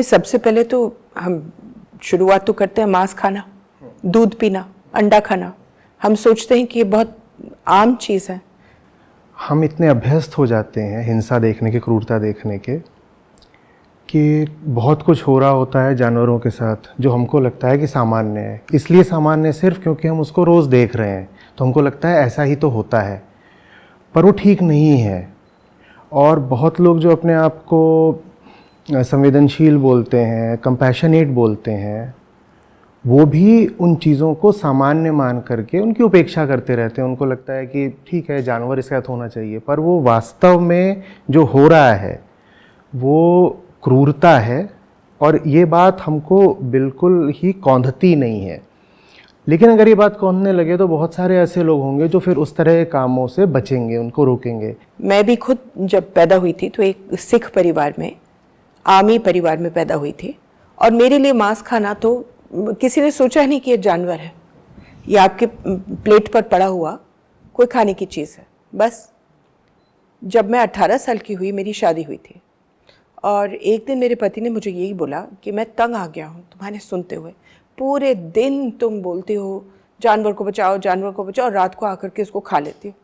सबसे पहले तो हम शुरुआत तो करते हैं मांस खाना, दूध पीना, अंडा खाना। हम सोचते हैं कि ये बहुत आम चीज़ है। हम इतने अभ्यस्त हो जाते हैं हिंसा देखने के, क्रूरता देखने के, कि बहुत कुछ हो रहा होता है जानवरों के साथ जो हमको लगता है कि सामान्य है। इसलिए सामान्य सिर्फ क्योंकि हम उसको रोज़ देख रहे हैं, तो हमको लगता है ऐसा ही तो होता है, पर वो ठीक नहीं है। और बहुत लोग जो अपने आप को संवेदनशील बोलते हैं, कंपैशनेट बोलते हैं, वो भी उन चीज़ों को सामान्य मान करके उनकी उपेक्षा करते रहते हैं। उनको लगता है कि ठीक है, जानवर इसके साथ होना चाहिए, पर वो वास्तव में जो हो रहा है वो क्रूरता है। और ये बात हमको बिल्कुल ही कौंधती नहीं है। लेकिन अगर ये बात कौंधने लगे तो बहुत सारे ऐसे लोग होंगे जो फिर उस तरह के कामों से बचेंगे, उनको रोकेंगे। मैं भी खुद जब पैदा हुई थी तो एक सिख परिवार में, आर्मी परिवार में पैदा हुई थी, और मेरे लिए मांस खाना तो किसी ने सोचा ही नहीं कि ये जानवर है, ये आपके प्लेट पर पड़ा हुआ कोई खाने की चीज़ है। बस जब मैं 18 साल की हुई, मेरी शादी हुई थी, और एक दिन मेरे पति ने मुझे यही बोला कि मैं तंग आ गया हूँ तुम्हारे सुनते हुए, पूरे दिन तुम बोलती हो जानवर को बचाओ, जानवर को बचाओ, और रात को आकर के उसको खा लेती हो।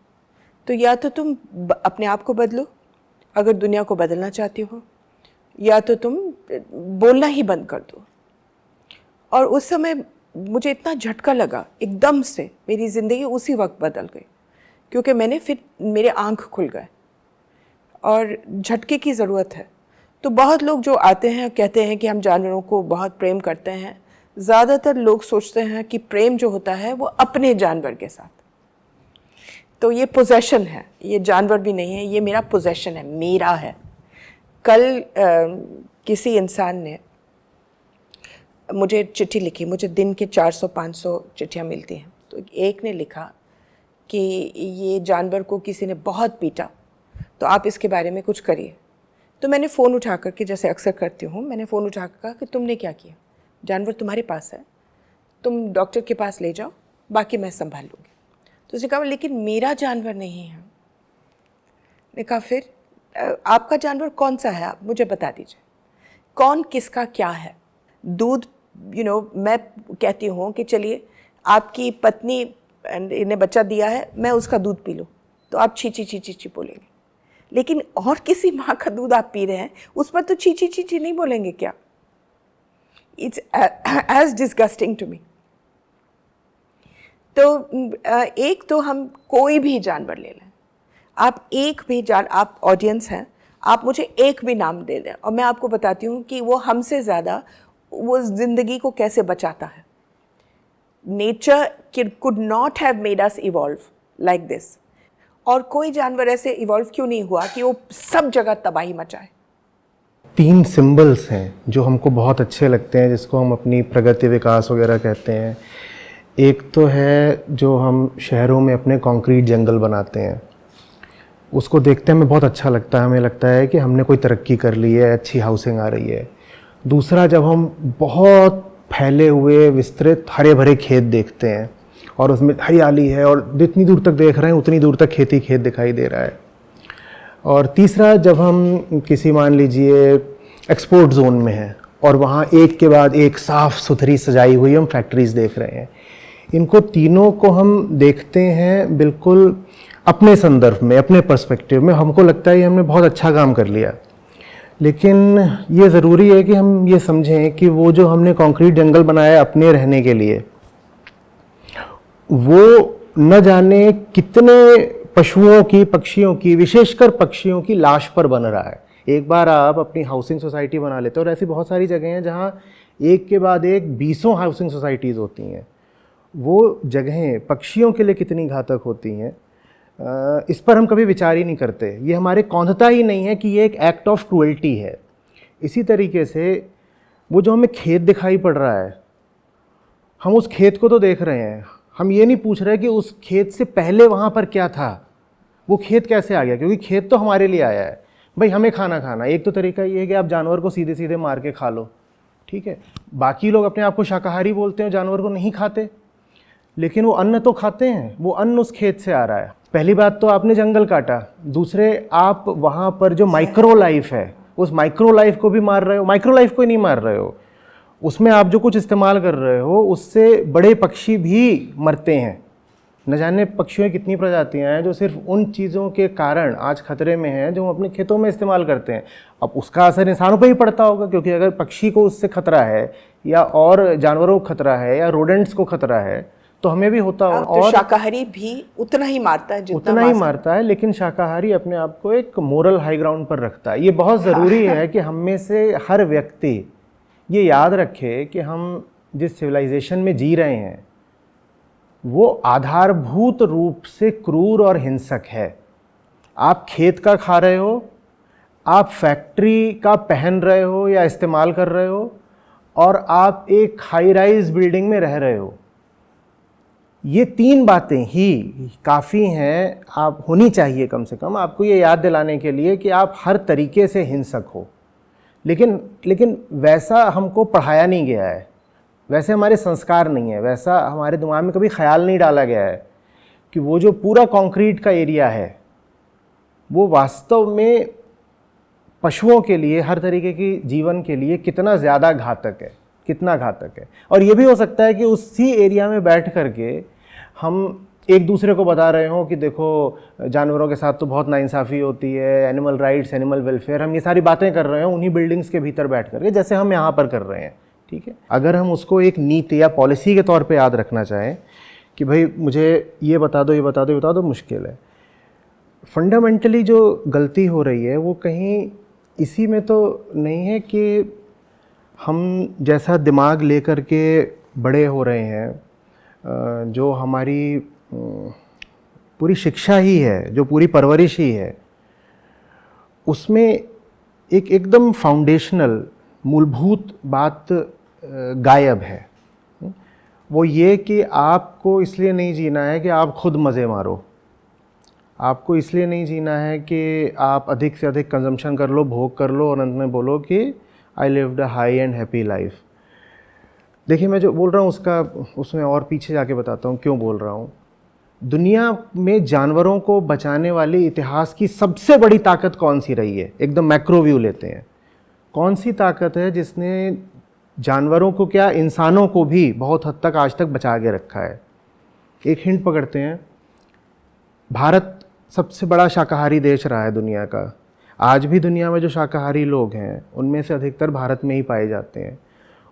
तो या तो तुम अपने आप को बदलो अगर दुनिया को बदलना चाहती हो, या तो तुम बोलना ही बंद कर दो। और उस समय मुझे इतना झटका लगा, एकदम से मेरी ज़िंदगी उसी वक्त बदल गई, क्योंकि मैंने फिर मेरे आँख खुल गए। और झटके की ज़रूरत है। तो बहुत लोग जो आते हैं कहते हैं कि हम जानवरों को बहुत प्रेम करते हैं। ज़्यादातर लोग सोचते हैं कि प्रेम जो होता है वो अपने जानवर के साथ। तो ये पोजेशन है, ये जानवर भी नहीं है, ये मेरा पोजेशन है, मेरा है। कल किसी इंसान ने मुझे चिट्ठी लिखी, मुझे दिन के 400-500 चिट्ठियाँ मिलती हैं। तो एक ने लिखा कि ये जानवर को किसी ने बहुत पीटा, तो आप इसके बारे में कुछ करिए। तो मैंने फ़ोन उठा कर के, जैसे अक्सर करती हूँ, मैंने फ़ोन उठा कर कहा कि तुमने क्या किया, जानवर तुम्हारे पास है, तुम डॉक्टर के पास ले जाओ, बाकी मैं संभाल लूँगी। तो उसने कहा लेकिन मेरा जानवर नहीं है। मैंने कहा फिर आपका जानवर कौन सा है, आप मुझे बता दीजिए, कौन किसका क्या है। दूध मैं कहती हूँ कि चलिए आपकी पत्नी ने बच्चा दिया है, मैं उसका दूध पी लूँ, तो आप छी छी छी छी बोलेंगे। लेकिन और किसी माँ का दूध आप पी रहे हैं, उस पर तो छी छी छी छी नहीं बोलेंगे क्या? It's as disgusting to me. तो एक तो हम कोई भी जानवर ले लें, आप एक भी आप ऑडियंस हैं, आप मुझे एक भी नाम दे दें और मैं आपको बताती हूँ कि वो हमसे ज़्यादा वो ज़िंदगी को कैसे बचाता है। Nature could not have made us evolve like this. और कोई जानवर ऐसे इवॉल्व क्यों नहीं हुआ कि वो सब जगह तबाही मचाए। 3 सिंबल्स हैं जो हमको बहुत अच्छे लगते हैं, जिसको हम अपनी प्रगति विकास वगैरह कहते हैं। एक तो है जो हम शहरों में अपने कंक्रीट जंगल बनाते हैं, उसको देखते हमें बहुत अच्छा लगता है, हमें लगता है कि हमने कोई तरक्की कर ली है, अच्छी हाउसिंग आ रही है। दूसरा, जब हम बहुत फैले हुए विस्तृत हरे भरे खेत देखते हैं और उसमें हरियाली है और जितनी दूर तक देख रहे हैं उतनी दूर तक खेती खेत दिखाई दे रहा है। और तीसरा, जब हम किसी मान लीजिए एक्सपोर्ट जोन में हैं और वहाँ एक के बाद एक साफ़ सुथरी सजाई हुई हम फैक्ट्रीज़ देख रहे हैं। इनको तीनों को हम देखते हैं बिल्कुल अपने संदर्भ में, अपने पर्सपेक्टिव में। हमको लगता है कि हमने बहुत अच्छा काम कर लिया, लेकिन ये ज़रूरी है कि हम ये समझें कि वो जो हमने कंक्रीट जंगल बनाया अपने रहने के लिए, वो न जाने कितने पशुओं की, पक्षियों की, विशेषकर पक्षियों की लाश पर बन रहा है। एक बार आप अपनी हाउसिंग सोसाइटी बना लेते हो, और ऐसी बहुत सारी जगह हैं जहाँ एक के बाद एक 20 हाउसिंग सोसाइटीज़ होती हैं। वो जगहें पक्षियों के लिए कितनी घातक होती हैं, इस पर हम कभी विचार ही नहीं करते। ये हमारे कौंधता ही नहीं है कि ये एक एक्ट ऑफ क्रूएल्टी है। इसी तरीके से वो जो हमें खेत दिखाई पड़ रहा है, हम उस खेत को तो देख रहे हैं, हम ये नहीं पूछ रहे कि उस खेत से पहले वहाँ पर क्या था, वो खेत कैसे आ गया, क्योंकि खेत तो हमारे लिए आया है। भाई हमें खाना खाना, एक तो तरीका ये है कि आप जानवर को सीधे सीधे मार के खा लो, ठीक है। बाकी लोग अपने आप को शाकाहारी बोलते हैं, जानवर को नहीं खाते, लेकिन वो अन्न तो खाते हैं, वो अन्न उस खेत से आ रहा है। पहली बात तो आपने जंगल काटा, दूसरे आप वहाँ पर जो माइक्रो लाइफ है उस माइक्रो लाइफ को भी मार रहे हो, माइक्रो लाइफ को ही नहीं मार रहे हो, उसमें आप जो कुछ इस्तेमाल कर रहे हो उससे बड़े पक्षी भी मरते हैं। न जाने पक्षियों की कितनी प्रजातियां हैं जो सिर्फ उन चीज़ों के कारण आज खतरे में हैं जो हम अपने खेतों में इस्तेमाल करते हैं। अब उसका असर इंसानों पर ही पड़ता होगा, क्योंकि अगर पक्षी को उससे खतरा है या और जानवरों को खतरा है या रोडेंट्स को खतरा है तो हमें भी होता होगा। तो और शाकाहारी भी उतना ही मारता है, उतना ही मारता है, लेकिन शाकाहारी अपने आप को एक मोरल हाई ग्राउंड पर रखता है। ये बहुत ज़रूरी है कि हम में से हर व्यक्ति ये याद रखे कि हम जिस सिविलाइजेशन में जी रहे हैं वो आधारभूत रूप से क्रूर और हिंसक है। आप खेत का खा रहे हो, आप फैक्ट्री का पहन रहे हो या इस्तेमाल कर रहे हो, और आप एक हाई राइज बिल्डिंग में रह रहे हो। ये तीन बातें ही काफ़ी हैं, आप होनी चाहिए कम से कम आपको ये याद दिलाने के लिए कि आप हर तरीके से हिंसक हो। लेकिन वैसा हमको पढ़ाया नहीं गया है, वैसे हमारे संस्कार नहीं है, वैसा हमारे दिमाग में कभी ख्याल नहीं डाला गया है कि वो जो पूरा कंक्रीट का एरिया है वो वास्तव में पशुओं के लिए, हर तरीके की जीवन के लिए कितना ज़्यादा घातक है, कितना घातक है। और ये भी हो सकता है कि उसी एरिया में बैठ करके हम एक दूसरे को बता रहे हों कि देखो जानवरों के साथ तो बहुत नाइंसाफ़ी होती है, एनिमल राइट्स, एनिमल वेलफेयर, हम ये सारी बातें कर रहे हैं उन्हीं बिल्डिंग्स के भीतर बैठ करके, जैसे हम यहाँ पर कर रहे हैं। ठीक है, अगर हम उसको एक नीति या पॉलिसी के तौर पे याद रखना चाहें कि भाई मुझे ये बता दो, ये बता दो, ये बता दो, मुश्किल है। फंडामेंटली जो गलती हो रही है वो कहीं इसी में तो नहीं है कि हम जैसा दिमाग लेकर के बड़े हो रहे हैं, जो हमारी पूरी शिक्षा ही है, जो पूरी परवरिश ही है, उसमें एक एकदम फाउंडेशनल मूलभूत बात गायब है। वो ये कि आपको इसलिए नहीं जीना है कि आप खुद मज़े मारो, आपको इसलिए नहीं जीना है कि आप अधिक से अधिक कंजम्पशन कर लो, भोग कर लो और अंत में बोलो कि I lived a high and happy life. देखिए मैं जो बोल रहा हूँ उसमें और पीछे जाके बताता हूँ क्यों बोल रहा हूँ। दुनिया में जानवरों को बचाने वाली इतिहास की सबसे बड़ी ताकत कौन सी रही है? एकदम मैक्रो व्यू लेते हैं। कौन सी ताकत है जिसने जानवरों को क्या, इंसानों को भी बहुत हद तक आज तक बचा के रखा है? एक हिंट पकड़ते हैं, भारत सबसे बड़ा शाकाहारी देश रहा है दुनिया का। आज भी दुनिया में जो शाकाहारी लोग हैं उनमें से अधिकतर भारत में ही पाए जाते हैं।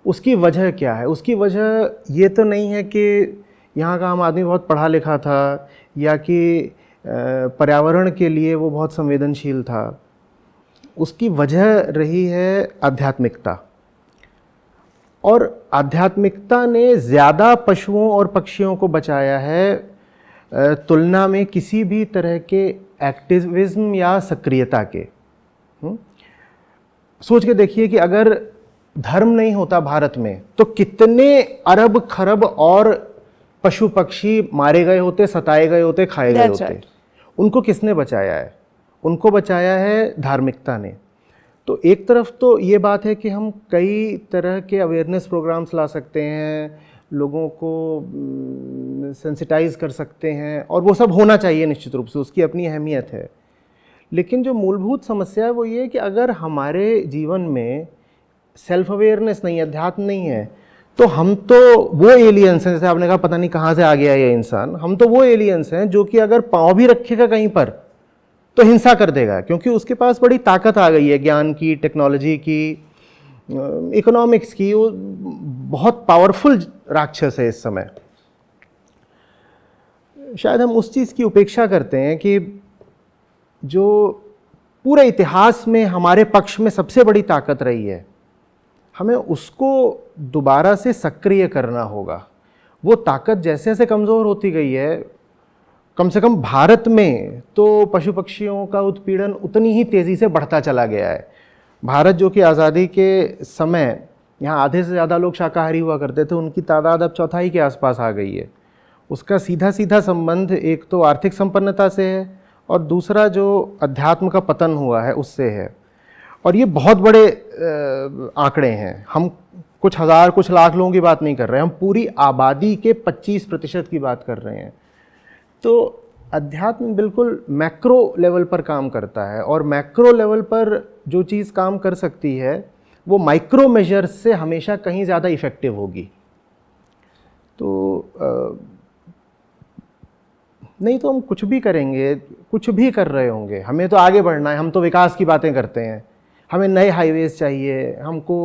उसकी वजह क्या है? उसकी वजह ये तो नहीं है कि यहाँ का आम आदमी बहुत पढ़ा लिखा था या कि पर्यावरण के लिए वो बहुत संवेदनशील था। उसकी वजह रही है आध्यात्मिकता, और आध्यात्मिकता ने ज़्यादा पशुओं और पक्षियों को बचाया है तुलना में किसी भी तरह के एक्टिविज्म या सक्रियता के। सोच के देखिए कि अगर धर्म नहीं होता भारत में तो कितने अरब खरब और पशु पक्षी मारे गए होते, सताए गए होते, खाए गए होते। उनको किसने बचाया है? उनको बचाया है धार्मिकता ने। तो एक तरफ तो ये बात है कि हम कई तरह के अवेयरनेस प्रोग्राम्स ला सकते हैं, लोगों को सेंसिटाइज कर सकते हैं, और वो सब होना चाहिए निश्चित रूप से, उसकी अपनी अहमियत है। लेकिन जो मूलभूत समस्या है वो ये कि अगर हमारे जीवन में सेल्फ अवेयरनेस नहीं है, अध्यात्म नहीं है, तो हम तो वो एलियंस हैं, जैसे आपने कहा पता नहीं कहाँ से आ गया ये इंसान, हम तो वो एलियंस हैं जो कि अगर पाँव भी रखेगा कहीं पर तो हिंसा कर देगा, क्योंकि उसके पास बड़ी ताकत आ गई है, ज्ञान की, टेक्नोलॉजी की, इकोनॉमिक्स की। वो बहुत पावरफुल राक्षस है इस समय। शायद हम उस चीज़ की उपेक्षा करते हैं कि जो पूरे इतिहास में हमारे पक्ष में सबसे बड़ी ताकत रही है, हमें उसको दोबारा से सक्रिय करना होगा। वो ताकत जैसे जैसे कमज़ोर होती गई है, कम से कम भारत में तो पशु पक्षियों का उत्पीड़न उतनी ही तेज़ी से बढ़ता चला गया है। भारत जो कि आज़ादी के समय यहाँ आधे से ज़्यादा लोग शाकाहारी हुआ करते थे, उनकी तादाद अब चौथाई के आसपास आ गई है। उसका सीधा सीधा संबंध एक तो आर्थिक संपन्नता से है और दूसरा जो अध्यात्म का पतन हुआ है उससे है। और ये बहुत बड़े आंकड़े हैं। हम कुछ हज़ार कुछ लाख लोगों की बात नहीं कर रहे हैं, हम पूरी आबादी के 25% की बात कर रहे हैं। तो अध्यात्म बिल्कुल मैक्रो लेवल पर काम करता है, और मैक्रो लेवल पर जो चीज़ काम कर सकती है वो माइक्रो मेजर्स से हमेशा कहीं ज़्यादा इफ़ेक्टिव होगी। तो नहीं तो हम कुछ भी करेंगे, कुछ भी कर रहे होंगे, हमें तो आगे बढ़ना है, हम तो विकास की बातें करते हैं, हमें नए हाईवेज़ चाहिए, हमको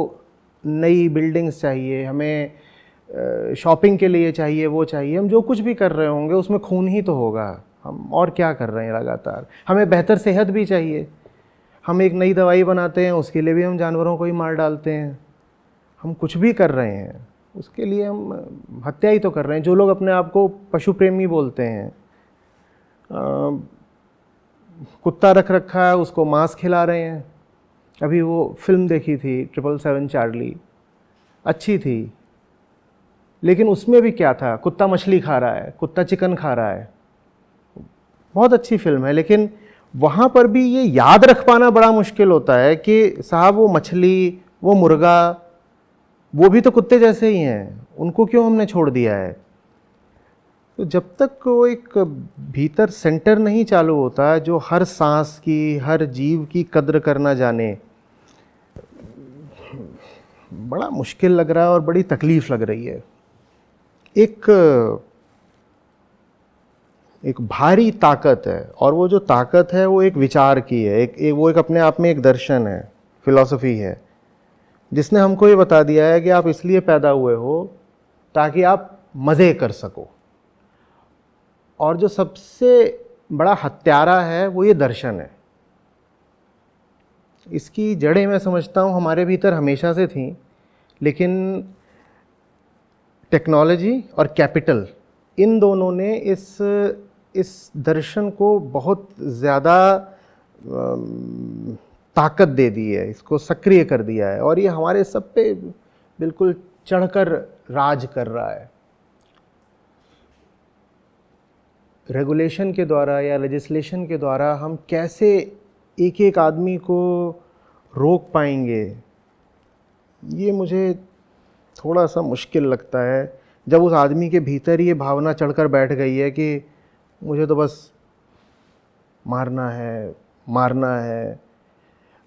नई बिल्डिंग्स चाहिए, हमें शॉपिंग के लिए चाहिए, वो चाहिए, हम जो कुछ भी कर रहे होंगे उसमें खून ही तो होगा। हम और क्या कर रहे हैं लगातार? हमें बेहतर सेहत भी चाहिए, हम एक नई दवाई बनाते हैं, उसके लिए भी हम जानवरों को ही मार डालते हैं। हम कुछ भी कर रहे हैं उसके लिए हम हत्या ही तो कर रहे हैं। जो लोग अपने आप को पशु प्रेमी बोलते हैं, कुत्ता रख रखा है, उसको मांस खिला रहे हैं। अभी वो फिल्म देखी थी 777 चार्ली, अच्छी थी, लेकिन उसमें भी क्या था? कुत्ता मछली खा रहा है, कुत्ता चिकन खा रहा है, बहुत अच्छी फिल्म है, लेकिन वहाँ पर भी ये याद रख पाना बड़ा मुश्किल होता है कि साहब वो मछली, वो मुर्गा, वो भी तो कुत्ते जैसे ही हैं, उनको क्यों हमने छोड़ दिया है? तो जब तक वो एक भीतर सेंटर नहीं चालू होता जो हर सांस की, हर जीव की कद्र करना जाने, बड़ा मुश्किल लग रहा है और बड़ी तकलीफ लग रही है। एक भारी ताकत है, और वो जो ताकत है वो एक विचार की है, वो एक अपने आप में एक दर्शन है, फिलॉसफी है, जिसने हमको ये बता दिया है कि आप इसलिए पैदा हुए हो ताकि आप मज़े कर सको। और जो सबसे बड़ा हत्यारा है वो ये दर्शन है। इसकी जड़ें मैं समझता हूँ हमारे भीतर हमेशा से थीं, लेकिन टेक्नोलॉजी और कैपिटल, इन दोनों ने इस दर्शन को बहुत ज़्यादा ताकत दे दी है, इसको सक्रिय कर दिया है, और ये हमारे सब पे बिल्कुल चढ़कर राज कर रहा है। रेगुलेशन के द्वारा या लेजिस्लेशन के द्वारा हम कैसे एक एक आदमी को रोक पाएंगे, ये मुझे थोड़ा सा मुश्किल लगता है। जब उस आदमी के भीतर ये भावना चढ़कर बैठ गई है कि मुझे तो बस मारना है।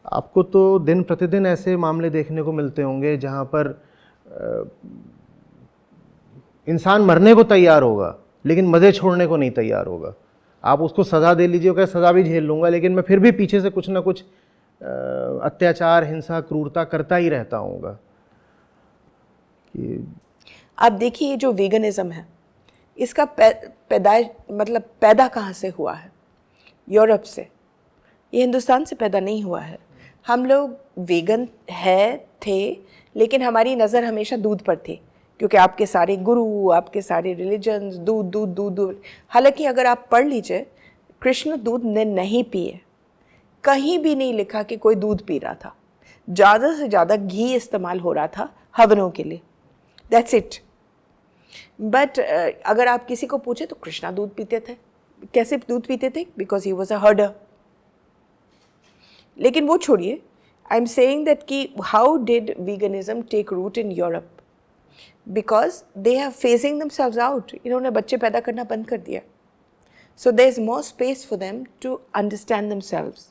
आपको तो दिन प्रतिदिन ऐसे मामले देखने को मिलते होंगे जहाँ पर इंसान मरने को तैयार होगा लेकिन मज़े छोड़ने को नहीं तैयार होगा। आप उसको सज़ा दे लीजिए, क्या सज़ा भी झेल लूँगा, लेकिन मैं फिर भी पीछे से कुछ ना कुछ अत्याचार, हिंसा, क्रूरता करता ही रहता हूँगा। आप देखिए ये जो वीगनिज़्म है, इसका पैदा कहाँ से हुआ है? यूरोप से। ये हिंदुस्तान से पैदा नहीं हुआ है। हम लोग वीगन थे, लेकिन हमारी नज़र हमेशा दूध पर थी, क्योंकि आपके सारे गुरु, आपके सारे रिलीजन्स दूध। हालांकि अगर आप पढ़ लीजिए, कृष्ण दूध ने नहीं पिए, कहीं भी नहीं लिखा कि कोई दूध पी रहा था। ज़्यादा से ज़्यादा घी इस्तेमाल हो रहा था हवनों के लिए, दैट्स इट। बट अगर आप किसी को पूछे तो कृष्णा दूध पीते थे। कैसे दूध पीते थे? Because he was a herder. लेकिन वो छोड़िए, आई एम सेइंग दैट कि how did veganism take root in Europe? Because they have phasing themselves out. इन्होंने बच्चे पैदा करना बंद कर दिया, so there is more space for them to understand themselves.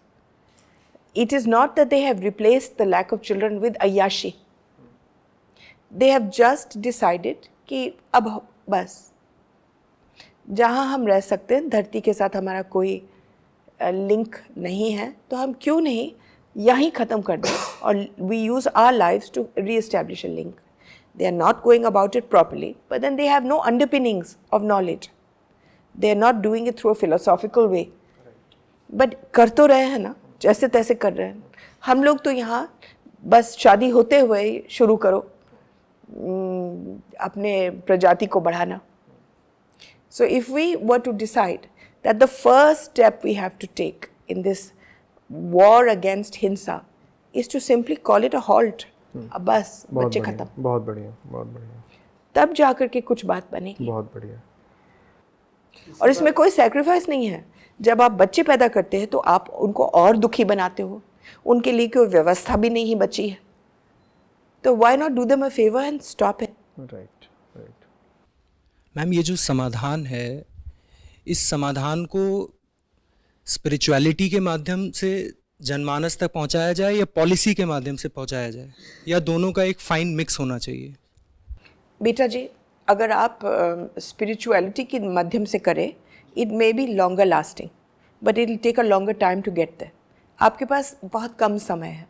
It is not that they have replaced the lack of children with ayyashi. They have just decided कि अब बस जहाँ हम रह सकते हैं, धरती के साथ हमारा कोई लिंक नहीं है, तो हम क्यों नहीं यहीं ख़त्म कर दें, और we use our lives to re-establish a link. They are not going about it properly, but then they have no underpinnings of knowledge. They are not doing it through a philosophical way. But कर तो रहे हैं ना, जैसे तैसे कर रहे हैं। हम लोग तो यहाँ बस शादी होते हुए शुरू करो अपने प्रजाति को बढ़ाना। So if we were to decide that the first step we have to take in this war against हिंसा is to simply call it a halt. अब बस बच्चे खत्म। बहुत बढ़िया। तब जाकर के कुछ बात बनेगी। बहुत बढ़िया। और इसमें कोई सैक्रिफाइस नहीं है। जब आप बच्चे पैदा करते हैं तो आप उनको और दुखी बनाते हो, उनके लिए कोई व्यवस्था भी नहीं बची है, तो why not do them a favour and stop it. Right. Ma'am, ये जो समाधान है इस समाधान को स्पिरिचुअलिटी के माध्यम से जनमानस तक पहुंचाया जाए या पॉलिसी के माध्यम से पहुंचाया जाए, या दोनों का एक फाइन मिक्स होना चाहिए? बेटा जी, अगर आप स्पिरिचुअलिटी के माध्यम से करें, it may be longer lasting but it will take a longer time to get there. आपके पास बहुत कम समय है।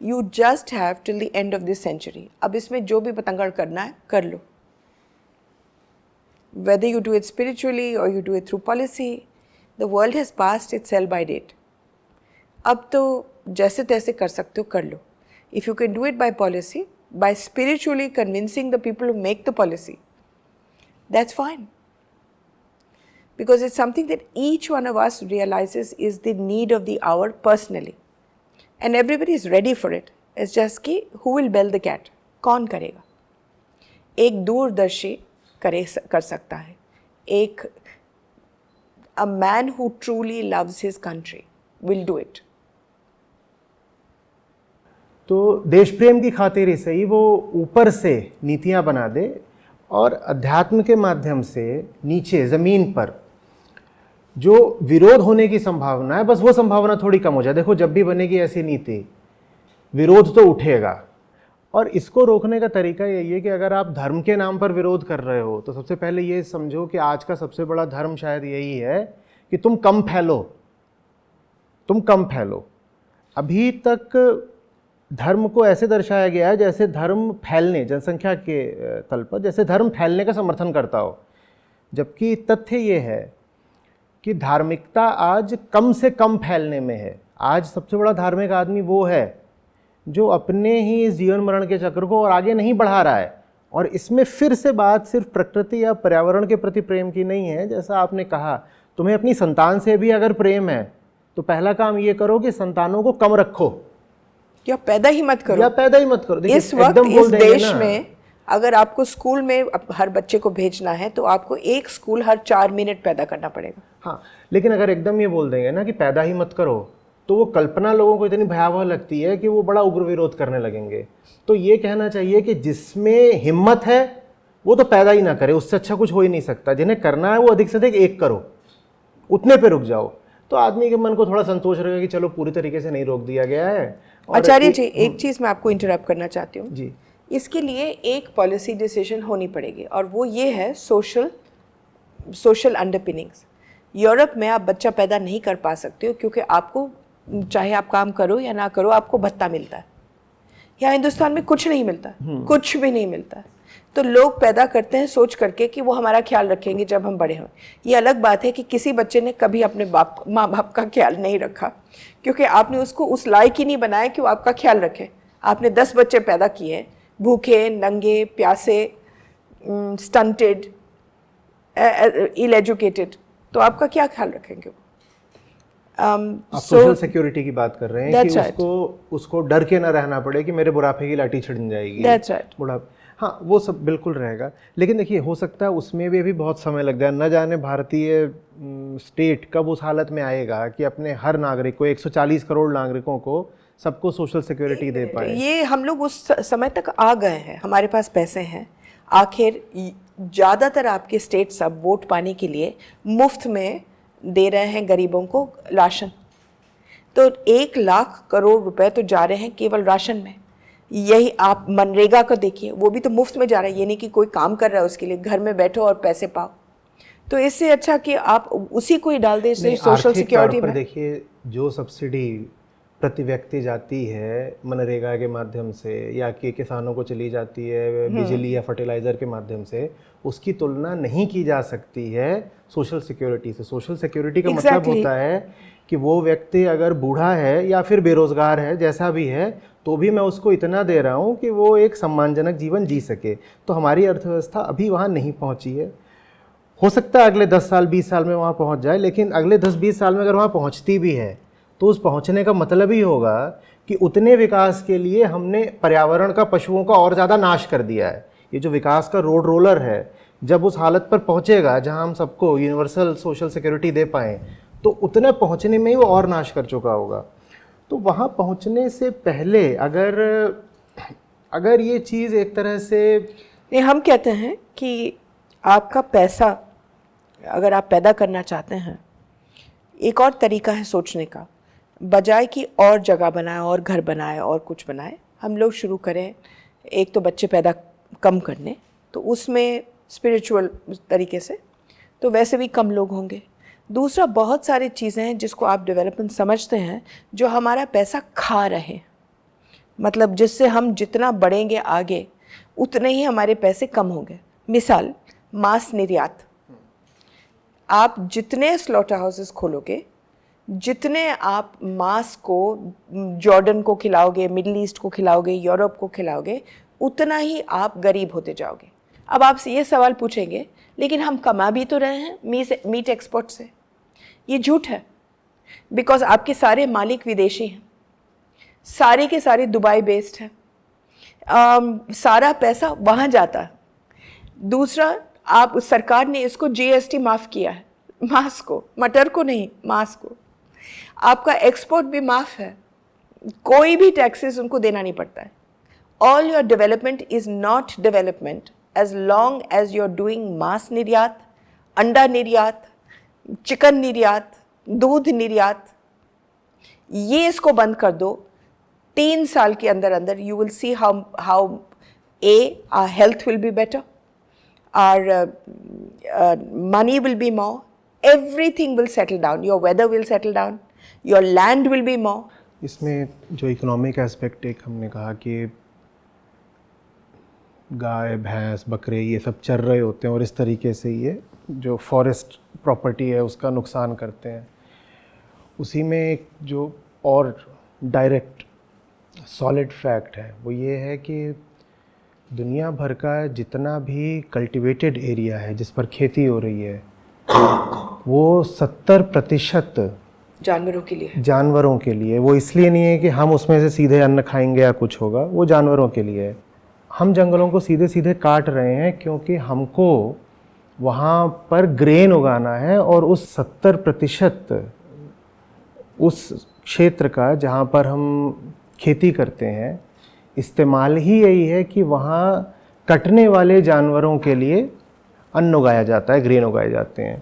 You just have till the end of this century. अब इसमें जो भी पतंगड़ करना है कर लो, whether you do it spiritually or you do it through policy, the world has passed its sell by date. अब तो जैसे तैसे कर सकते हो कर लो। If you can do it by policy, by spiritually convincing the people who make the policy, that's fine. Because it's something that each one of us realizes is the need of the hour personally. And everybody is ready for it. It's just कि who will bell the cat? कौन करेगा? एक दूरदर्शी कर सकता है। एक a man who truly loves his country will do it. तो देश प्रेम की खातिर ही सही वो ऊपर से नीतियां बना दे और अध्यात्म के माध्यम से नीचे ज़मीन पर जो विरोध होने की संभावना है, बस वो संभावना थोड़ी कम हो जाए। देखो, जब भी बनेगी ऐसी नीति, विरोध तो उठेगा। और इसको रोकने का तरीका यही है कि अगर आप धर्म के नाम पर विरोध कर रहे हो तो सबसे पहले ये समझो कि आज का सबसे बड़ा धर्म शायद यही है कि तुम कम फैलो, तुम कम फैलो। अभी तक धर्म को ऐसे दर्शाया गया है जैसे धर्म फैलने, जनसंख्या के तल पर जैसे धर्म फैलने का समर्थन करता हो, जबकि तथ्य ये है कि धार्मिकता आज कम से कम फैलने में है। आज सबसे बड़ा धार्मिक आदमी वो है जो अपने ही इस जीवन मरण के चक्र को और आगे नहीं बढ़ा रहा है। और इसमें फिर से बात सिर्फ प्रकृति या पर्यावरण के प्रति प्रेम की नहीं है। जैसा आपने कहा, तुम्हें अपनी संतान से भी अगर प्रेम है तो पहला काम ये करो कि संतानों को कम रखो, या पैदा ही मत करो, या पैदा ही मत करो। इस वक्त इस देश में अगर आपको स्कूल में हर बच्चे को भेजना है तो आपको एक स्कूल हर 4 मिनट पैदा करना पड़ेगा। हाँ, लेकिन अगर एकदम ये बोल देंगे ना कि पैदा ही मत करो, तो वो कल्पना लोगों को इतनी भयावह लगती है कि वो बड़ा उग्र विरोध करने लगेंगे। तो ये कहना चाहिए कि जिसमें हिम्मत है वो तो पैदा ही ना करे, उससे अच्छा कुछ हो ही नहीं सकता। जिन्हें करना है वो अधिक से अधिक एक करो, उतने पे रुक जाओ, तो आदमी के मन को थोड़ा संतोष रहेगा कि चलो पूरी तरीके से नहीं रोक दिया गया है। आचार्य जी, एक चीज़ मैं आपको इंटरप्ट करना चाहती हूँ जी। इसके लिए एक पॉलिसी डिसीजन होनी पड़ेगी और वो ये है सोशल अंडरपिनिंग्स। यूरोप में आप बच्चा पैदा नहीं कर पा सकते हो क्योंकि आपको, चाहे आप काम करो या ना करो, आपको भत्ता मिलता है। यहाँ हिंदुस्तान में कुछ नहीं मिलता, कुछ भी नहीं मिलता। तो लोग पैदा करते हैं सोच करके कि वो हमारा ख्याल रखेंगे जब हम बड़े हों। ये अलग बात है कि किसी बच्चे ने कभी अपने माँ बाप का ख्याल नहीं रखा क्योंकि आपने उसको उस लायक ही नहीं बनाया कि वो आपका ख्याल रखे। आपने 10 बच्चे पैदा किए, भूखे, नंगे, प्यासे, स्टंटेड, इल एजुकेटेड, तो आपका क्या ख्याल रखेंगे वो? आप सोशल सिक्योरिटी की बात कर रहे हैं कि उसको डर के ना रहना पड़े कि मेरे बुढ़ापे की लाठी छिड़ जाएगी। That's right. बुढ़ापे, हाँ, वो सब बिल्कुल रहेगा। लेकिन देखिए, हो सकता है उसमें भी अभी बहुत समय लग जाए। न जाने भारतीय स्टेट कब उस हालत में आएगा कि अपने हर नागरिक को, 140 करोड़ नागरिकों को, सबको सोशल सिक्योरिटी दे पाए। ये हम लोग उस समय तक आ गए हैं, हमारे पास पैसे हैं। आखिर ज़्यादातर आपके स्टेट सब वोट पाने के लिए मुफ्त में दे रहे हैं गरीबों को राशन। तो 1 लाख करोड़ रुपए तो जा रहे हैं केवल राशन में। यही आप मनरेगा को देखिए, वो भी तो मुफ्त में जा रहा है। ये नहीं कि कोई काम कर रहा है उसके लिए, घर में बैठो और पैसे पाओ। तो इससे अच्छा कि आप उसी को ही डाल दें सोशल सिक्योरिटी में। देखिए, जो सब्सिडी प्रति व्यक्ति जाती है मनरेगा के माध्यम से या कि किसानों को चली जाती है बिजली या फर्टिलाइज़र के माध्यम से, उसकी तुलना नहीं की जा सकती है सोशल सिक्योरिटी से। सोशल सिक्योरिटी का मतलब होता है कि वो व्यक्ति अगर बूढ़ा है या फिर बेरोजगार है, जैसा भी है, तो भी मैं उसको इतना दे रहा हूँ कि वो एक सम्मानजनक जीवन जी सके। तो हमारी अर्थव्यवस्था अभी वहाँ नहीं पहुँची है। हो सकता है अगले 10 साल 20 साल में वहाँ पहुँच जाए, लेकिन अगले 10-20 साल में अगर वहाँ पहुँचती भी है तो उस पहुँचने का मतलब ही होगा कि उतने विकास के लिए हमने पर्यावरण का, पशुओं का और ज़्यादा नाश कर दिया है। ये जो विकास का रोड रोलर है, जब उस हालत पर पहुँचेगा जहाँ हम सबको यूनिवर्सल सोशल सिक्योरिटी दे पाएँ, तो उतने पहुँचने में ही वो और नाश कर चुका होगा। तो वहाँ पहुँचने से पहले अगर ये चीज़ एक तरह से, नहीं, हम कहते हैं कि आपका पैसा अगर आप पैदा करना चाहते हैं, एक और तरीका है सोचने का, बजाय कि और जगह बनाए और घर बनाए और कुछ बनाए, हम लोग शुरू करें एक तो बच्चे पैदा कम करने, तो उसमें स्पिरिचुअल तरीके से तो वैसे भी कम लोग होंगे। दूसरा, बहुत सारी चीज़ें हैं जिसको आप डेवलपमेंट समझते हैं जो हमारा पैसा खा रहे हैं, मतलब जिससे हम जितना बढ़ेंगे आगे उतने ही हमारे पैसे कम होंगे। मिसाल, मांस निर्यात। आप जितने स्लॉटर हाउसेस खोलोगे, जितने आप मांस को जॉर्डन को खिलाओगे, मिडिल ईस्ट को खिलाओगे, यूरोप को खिलाओगे, उतना ही आप गरीब होते जाओगे। अब आपसे ये सवाल पूछेंगे, लेकिन हम कमा भी तो रहे हैं मीट एक्सपोर्ट से। ये झूठ है, बिकॉज आपके सारे मालिक विदेशी हैं, सारे के सारे दुबई बेस्ड हैं, सारा पैसा वहाँ जाता है। दूसरा, आप सरकार ने इसको जीएसटी माफ़ किया है, मांस को, मटर को नहीं, मांस को। आपका एक्सपोर्ट भी माफ़ है, कोई भी टैक्सेस उनको देना नहीं पड़ता है। All your development is not development as long as you are doing मांस निर्यात, अंडा निर्यात, चिकन निर्यात, दूध निर्यात। ये इसको बंद कर दो, 3 साल के अंदर अंदर you will see how our health will be better, our money will be more, everything will settle down, your weather will settle down, your land will be more. इसमें जो इकोनॉमिक एस्पेक्ट एक हमने कहा कि गाय भैंस बकरे ये सब चर रहे होते हैं और इस तरीके से ये जो फॉरेस्ट प्रॉपर्टी है उसका नुकसान करते हैं। उसी में एक जो और डायरेक्ट सॉलिड फैक्ट है वो ये है कि दुनिया भर का जितना भी कल्टिवेटेड एरिया है जिस पर खेती हो रही है वो 70% जानवरों के लिए। वो इसलिए नहीं है कि हम उसमें से सीधे अन्न खाएंगे या कुछ होगा, वो जानवरों के लिए है। हम जंगलों को सीधे सीधे काट रहे हैं क्योंकि हमको वहाँ पर ग्रेन उगाना है और उस 70% उस क्षेत्र का जहाँ पर हम खेती करते हैं इस्तेमाल ही यही है कि वहाँ कटने वाले जानवरों के लिए अन्न उगाया जाता है, ग्रेन उगाए जाते हैं।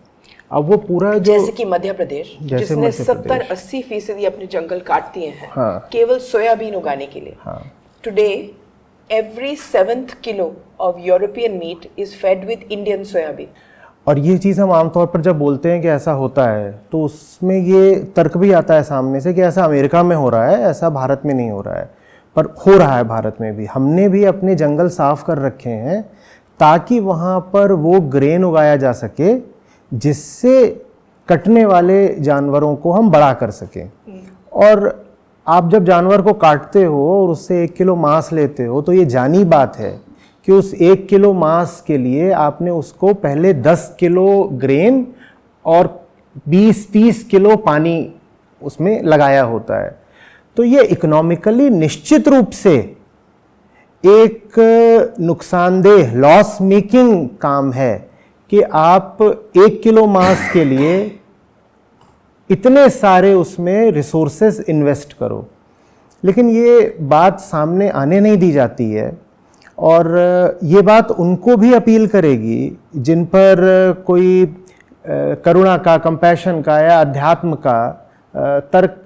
अब वो पूरा जो जैसे कि मध्य प्रदेश जिसने 70-80% अपने जंगल काट दिए हैं, हाँ, केवल सोयाबीन उगाने के लिए। हाँ, today every 7th kilo of European meat is fed with Indian soybean. और ये चीज़ हम आमतौर पर जब बोलते हैं कि ऐसा होता है तो उसमें ये तर्क भी आता है सामने से कि ऐसा अमेरिका में हो रहा है, ऐसा भारत में नहीं हो रहा है। पर हो रहा है भारत में भी। हमने भी अपने जंगल साफ कर रखे हैं ताकि वहाँ पर वो ग्रेन उगाया जा सके जिससे कटने वाले जानवरों को हम बड़ा कर सकें। और आप जब जानवर को काटते हो और उससे 1 किलो मांस लेते हो तो ये जानी बात है कि उस 1 किलो मांस के लिए आपने उसको पहले 10 किलो ग्रेन और 20-30 किलो पानी उसमें लगाया होता है। तो ये इकोनॉमिकली निश्चित रूप से एक नुकसानदेह लॉस मेकिंग काम है कि आप 1 किलो मांस के लिए इतने सारे उसमें रिसोर्सेज इन्वेस्ट करो। लेकिन ये बात सामने आने नहीं दी जाती है और ये बात उनको भी अपील करेगी जिन पर कोई करुणा का, कंपैशन का या अध्यात्म का तर्क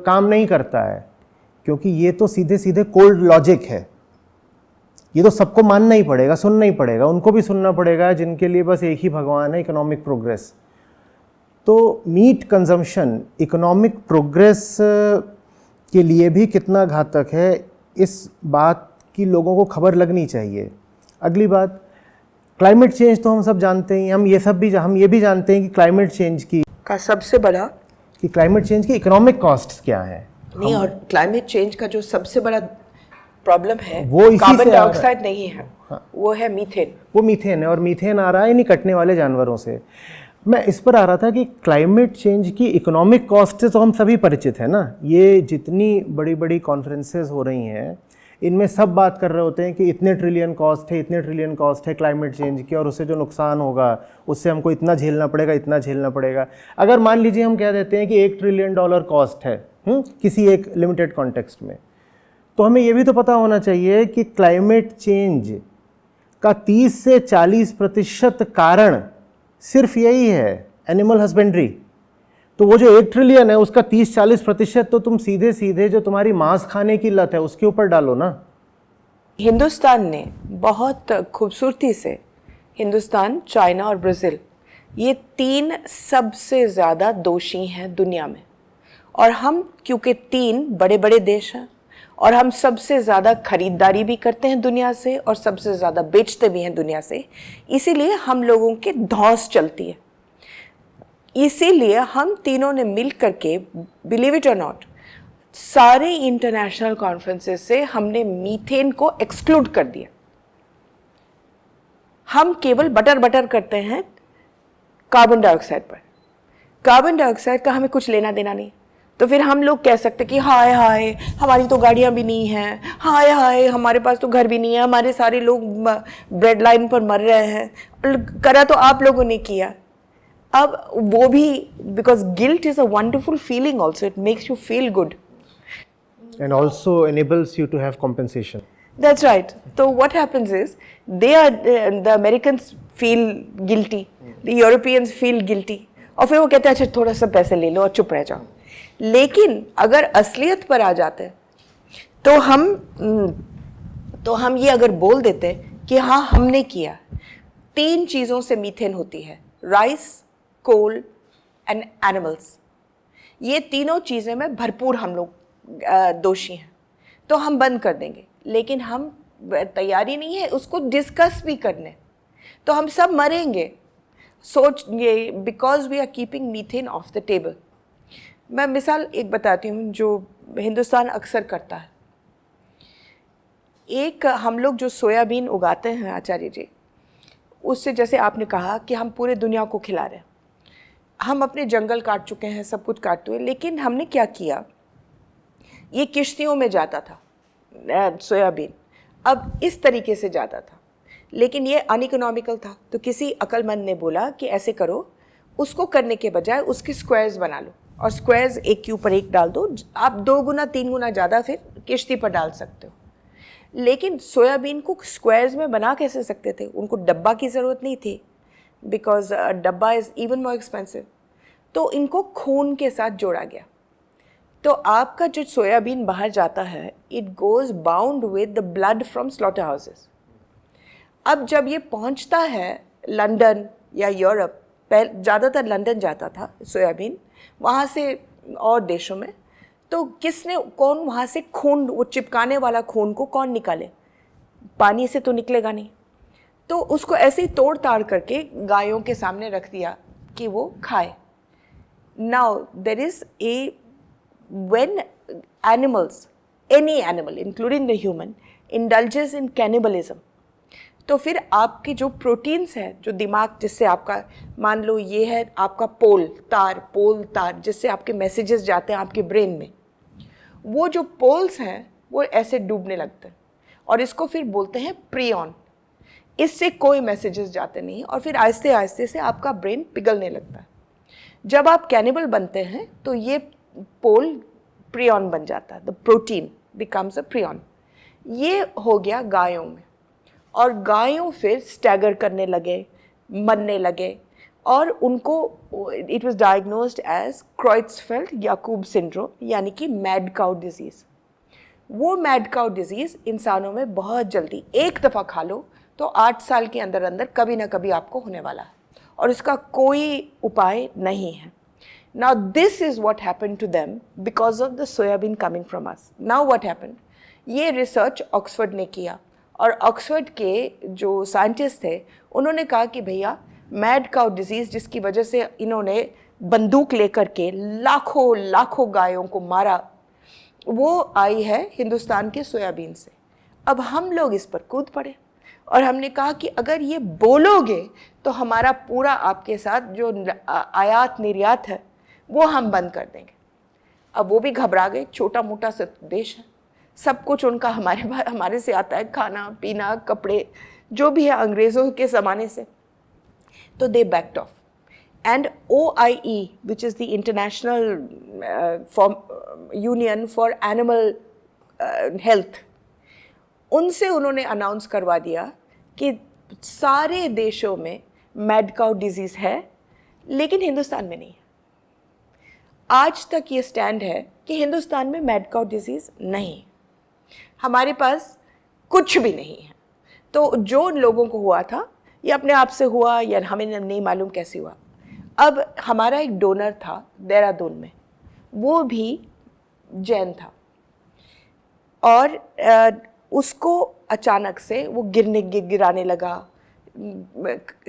काम नहीं करता है, क्योंकि ये तो सीधे सीधे कोल्ड लॉजिक है। ये तो सबको मानना ही पड़ेगा, सुनना ही पड़ेगा, उनको भी सुनना पड़ेगा जिनके लिए बस एक ही भगवान है, इकोनॉमिक प्रोग्रेस। तो मीट कंजम्पशन इकोनॉमिक प्रोग्रेस के लिए भी कितना घातक है इस बात की लोगों को खबर लगनी चाहिए। अगली बात, क्लाइमेट चेंज तो हम सब जानते हैं, हम ये भी जानते हैं कि क्लाइमेट चेंज का सबसे बड़ा कि क्लाइमेट चेंज की इकोनॉमिक कॉस्ट्स क्या हैं। नहीं, और क्लाइमेट चेंज का जो सबसे बड़ा प्रॉब्लम है वो कार्बन डाइऑक्साइड नहीं है, हाँ, वो है मीथेन। वो मीथेन है और मीथेन आ रहा है नहीं कटने वाले जानवरों से। मैं इस पर आ रहा था कि क्लाइमेट चेंज की इकोनॉमिक कॉस्ट से तो हम सभी परिचित हैं ना। ये जितनी बड़ी बड़ी कॉन्फ्रेंसेस हो रही हैं इनमें सब बात कर रहे होते हैं कि इतने ट्रिलियन कॉस्ट है, इतने ट्रिलियन कॉस्ट है क्लाइमेट चेंज की और उससे जो नुकसान होगा उससे हमको इतना झेलना पड़ेगा, इतना झेलना पड़ेगा। अगर मान लीजिए हम कह देते हैं कि $1 ट्रिलियन कॉस्ट है किसी एक लिमिटेड कॉन्टेक्स्ट में, तो हमें ये भी तो पता होना चाहिए कि क्लाइमेट चेंज का 30 से 40% कारण सिर्फ यही है, एनिमल हस्बेंड्री। तो वो जो 1 ट्रिलियन है उसका 30-40% तो तुम सीधे सीधे जो तुम्हारी मांस खाने की लत है उसके ऊपर डालो ना। हिंदुस्तान ने बहुत खूबसूरती से, हिंदुस्तान, चाइना और ब्राज़ील, ये 3 सबसे ज़्यादा दोषी हैं दुनिया में। और हम क्योंकि 3 बड़े बड़े देश हैं और हम सबसे ज़्यादा खरीदारी भी करते हैं दुनिया से और सबसे ज़्यादा बेचते भी हैं दुनिया से, इसीलिए हम लोगों के धौंस चलती है। इसीलिए हम तीनों ने मिल करके, बिलीव इट और नॉट, सारे इंटरनेशनल कॉन्फ्रेंसेस से हमने मीथेन को एक्सक्लूड कर दिया। हम केवल बटर करते हैं कार्बन डाइऑक्साइड पर। कार्बन डाइऑक्साइड का हमें कुछ लेना देना नहीं। तो फिर हम लोग कह सकते कि हाय हाय हमारी तो गाड़ियाँ भी नहीं हैं, हाय हाय हमारे पास तो घर भी नहीं है, हमारे सारे लोग ब्रेड लाइन पर मर रहे हैं, करा तो आप लोगों ने किया। अब वो भी, because guilt is a wonderful feeling also, it makes you feel good and also enables you to have compensation. That's right. So what happens is the Americans feel guilty, the Europeans feel guilty, और फिर वो कहते हैं अच्छा थोड़ा सा पैसे ले लो और चुप रह जाओ। लेकिन अगर असलियत पर आ जाते तो हम ये अगर बोल देते कि हाँ हमने किया। 3 चीज़ों से मीथेन होती है, राइस, कोल एंड एनिमल्स। ये तीनों चीज़ें में भरपूर हम लोग दोषी हैं, तो हम बंद कर देंगे। लेकिन हम तैयारी नहीं है उसको डिस्कस भी करने, तो हम सब मरेंगे। सोच ये, because we are keeping methane off the table. मैं मिसाल एक बताती हूँ जो हिंदुस्तान अक्सर करता है। एक हम लोग जो सोयाबीन उगाते हैं आचार्य जी, उससे जैसे आपने कहा कि हम पूरे दुनिया को खिला रहे हैं, हम अपने जंगल काट चुके हैं, सब कुछ काटते हुए, लेकिन हमने क्या किया, ये किश्तियों में जाता था सोयाबीन, अब इस तरीके से जाता था, लेकिन ये अनइकोनॉमिकल था। तो किसी अक्लमंद ने बोला कि ऐसे करो, उसको करने के बजाय उसके स्क्वायर्स बना लो और स्क्वायर्स एक के ऊपर एक डाल दो, आप 2 गुना 3 गुना ज़्यादा फिर किश्ती पर डाल सकते हो। लेकिन सोयाबीन को स्क्वायर्स में बना कैसे सकते थे, उनको डब्बा की ज़रूरत नहीं थी, बिकॉज डब्बा इज़ इवन मोर एक्सपेंसिव। तो इनको खून के साथ जोड़ा गया। तो आपका जो सोयाबीन बाहर जाता है, it goes bound with the blood from slaughter houses. अब जब ये पहुंचता है लंदन या यूरोप, ज़्यादातर लंदन जाता था सोयाबीन, वहाँ से और देशों में, तो कौन वहाँ से खून, वो चिपकाने वाला खून को कौन निकाले, पानी से तो निकलेगा नहीं। तो उसको ऐसे ही तोड़ ताड़ करके गायों के सामने रख दिया कि वो खाए। Now there is a when animals, any animal including the human, indulges in cannibalism, तो फिर आपके जो प्रोटीन्स हैं, जो दिमाग, जिससे आपका, मान लो ये है आपका पोल तार जिससे आपके मैसेजेस जाते हैं आपके ब्रेन में, वो जो पोल्स हैं वो ऐसे डूबने लगते हैं और इसको फिर बोलते हैं प्रियॉन। इससे कोई मैसेजेस जाते नहीं और फिर आहिस्ते आहिस्ते से आपका ब्रेन पिघलने लगता है। जब आप कैनिबल बनते हैं तो ये पोल प्रियॉन बन जाता है, the protein becomes a prion. ये हो गया गायों में, और गायों फिर स्टैगर करने लगे, मरने लगे, और उनको it was diagnosed as Creutzfeldt Jakob syndrome, यानी कि मैड काउ डिजीज़। वो मैड काउ डिजीज़ इंसानों में बहुत जल्दी, एक दफ़ा खा लो तो 8 साल के अंदर अंदर कभी ना कभी आपको होने वाला है, और इसका कोई उपाय नहीं है। Now this is what happened to them because of the soybean coming from us. Now what happened? ये रिसर्च ऑक्सफोर्ड ने किया, और ऑक्सफोर्ड के जो साइंटिस्ट थे उन्होंने कहा कि भैया मैड काउ डिजीज़, जिसकी वजह से इन्होंने बंदूक लेकर के लाखों लाखों गायों को मारा, वो आई है हिंदुस्तान के सोयाबीन से। अब हम लोग इस पर कूद पड़े और हमने कहा कि अगर ये बोलोगे तो हमारा पूरा आपके साथ जो आयात निर्यात है वो हम बंद कर देंगे। अब वो भी घबरा गए, छोटा मोटा सा देश है, सब कुछ उनका हमारे से आता है, खाना पीना कपड़े जो भी है अंग्रेज़ों के ज़माने से। तो they backed off, and OIE which is the international union for animal health, उनसे उन्होंने अनाउंस करवा दिया कि सारे देशों में मैड काउ डिजीज़ है, लेकिन हिंदुस्तान में नहीं है। आज तक ये स्टैंड है कि हिंदुस्तान में मैड काउ डिजीज़ नहीं है, हमारे पास कुछ भी नहीं है। तो जो लोगों को हुआ था ये अपने आप से हुआ या हमें नहीं मालूम कैसे हुआ। अब हमारा एक डोनर था देहरादून में, वो भी जैन था और उसको अचानक से वो गिराने लगा,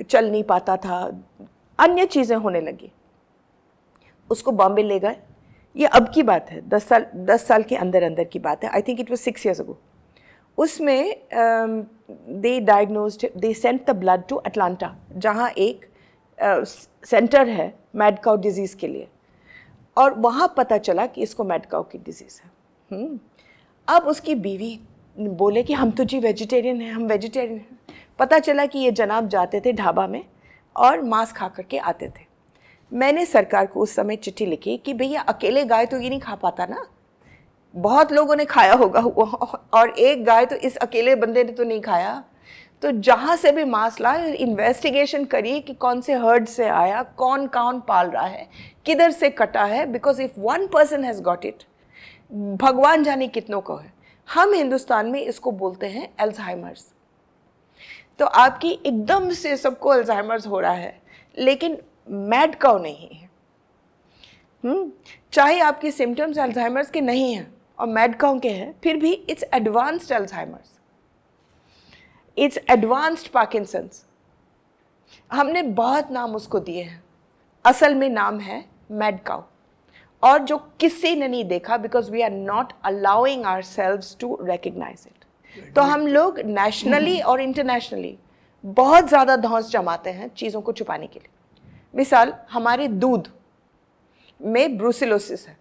चल नहीं पाता था, अन्य चीज़ें होने लगी। उसको बॉम्बे ले गए। ये अब की बात है, 10 साल के अंदर की बात है। I think it was 6 years ago। उसमें they sent the blood to Atlanta, जहाँ एक सेंटर है मैड काउ डिजीज़ के लिए, और वहाँ पता चला कि इसको मैड काउ की डिजीज़ है। अब उसकी बीवी बोले कि हम तो जी वेजिटेरियन हैं, हम वेजिटेरियन हैं। पता चला कि ये जनाब जाते थे ढाबा में और मांस खा करके आते थे। मैंने सरकार को उस समय चिट्ठी लिखी कि भैया अकेले गाय तो ये नहीं खा पाता ना, बहुत लोगों ने खाया होगा और एक गाय तो इस अकेले बंदे ने तो नहीं खाया। तो जहाँ से भी मांस लाए, इन्वेस्टिगेशन करिए कि कौन से हर्ड से आया, कौन कौन पाल रहा है, किधर से कटा है, because if one person has got it, भगवान जाने कितनों को है। हम हिंदुस्तान में इसको बोलते हैं अल्जाइमर्स। तो आपकी एकदम से सबको अल्जाइमर्स हो रहा है, लेकिन मैड काउ नहीं है। चाहे आपके सिम्टम्स अल्जाइमर्स के नहीं हैं और मैड काउ के हैं, फिर भी it's advanced Alzheimer's, it's advanced Parkinson's. हमने बहुत नाम उसको दिए हैं, असल में नाम है मैड काउ, और जो किसी ने नहीं देखा, because we are not allowing our selves to recognise it. तो हम लोग नेशनली और इंटरनेशनली बहुत ज़्यादा धौंस जमाते हैं चीज़ों को छुपाने के लिए। मिसाल, हमारे दूध में ब्रूसिलोसिस है।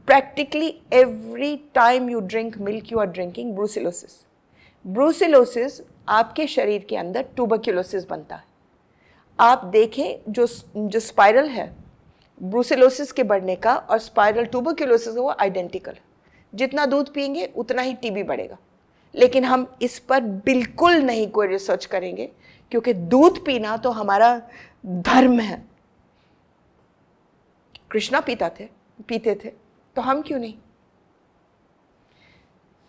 Practically every time you drink milk you are drinking brucellosis. Brucellosis आपके शरीर के अंदर ट्यूबरक्यूलोसिस बनता है। आप देखें जो स्पाइरल है ब्रूसिलोसिस के बढ़ने का और स्पाइरल ट्यूबरक्यूलोसिस वो आइडेंटिकल है। जितना दूध पिएंगे उतना ही टीबी बढ़ेगा। लेकिन हम इस पर बिल्कुल नहीं कोई रिसर्च करेंगे, क्योंकि दूध पीना तो हमारा धर्म है। कृष्णा पीते थे, तो हम क्यों नहीं?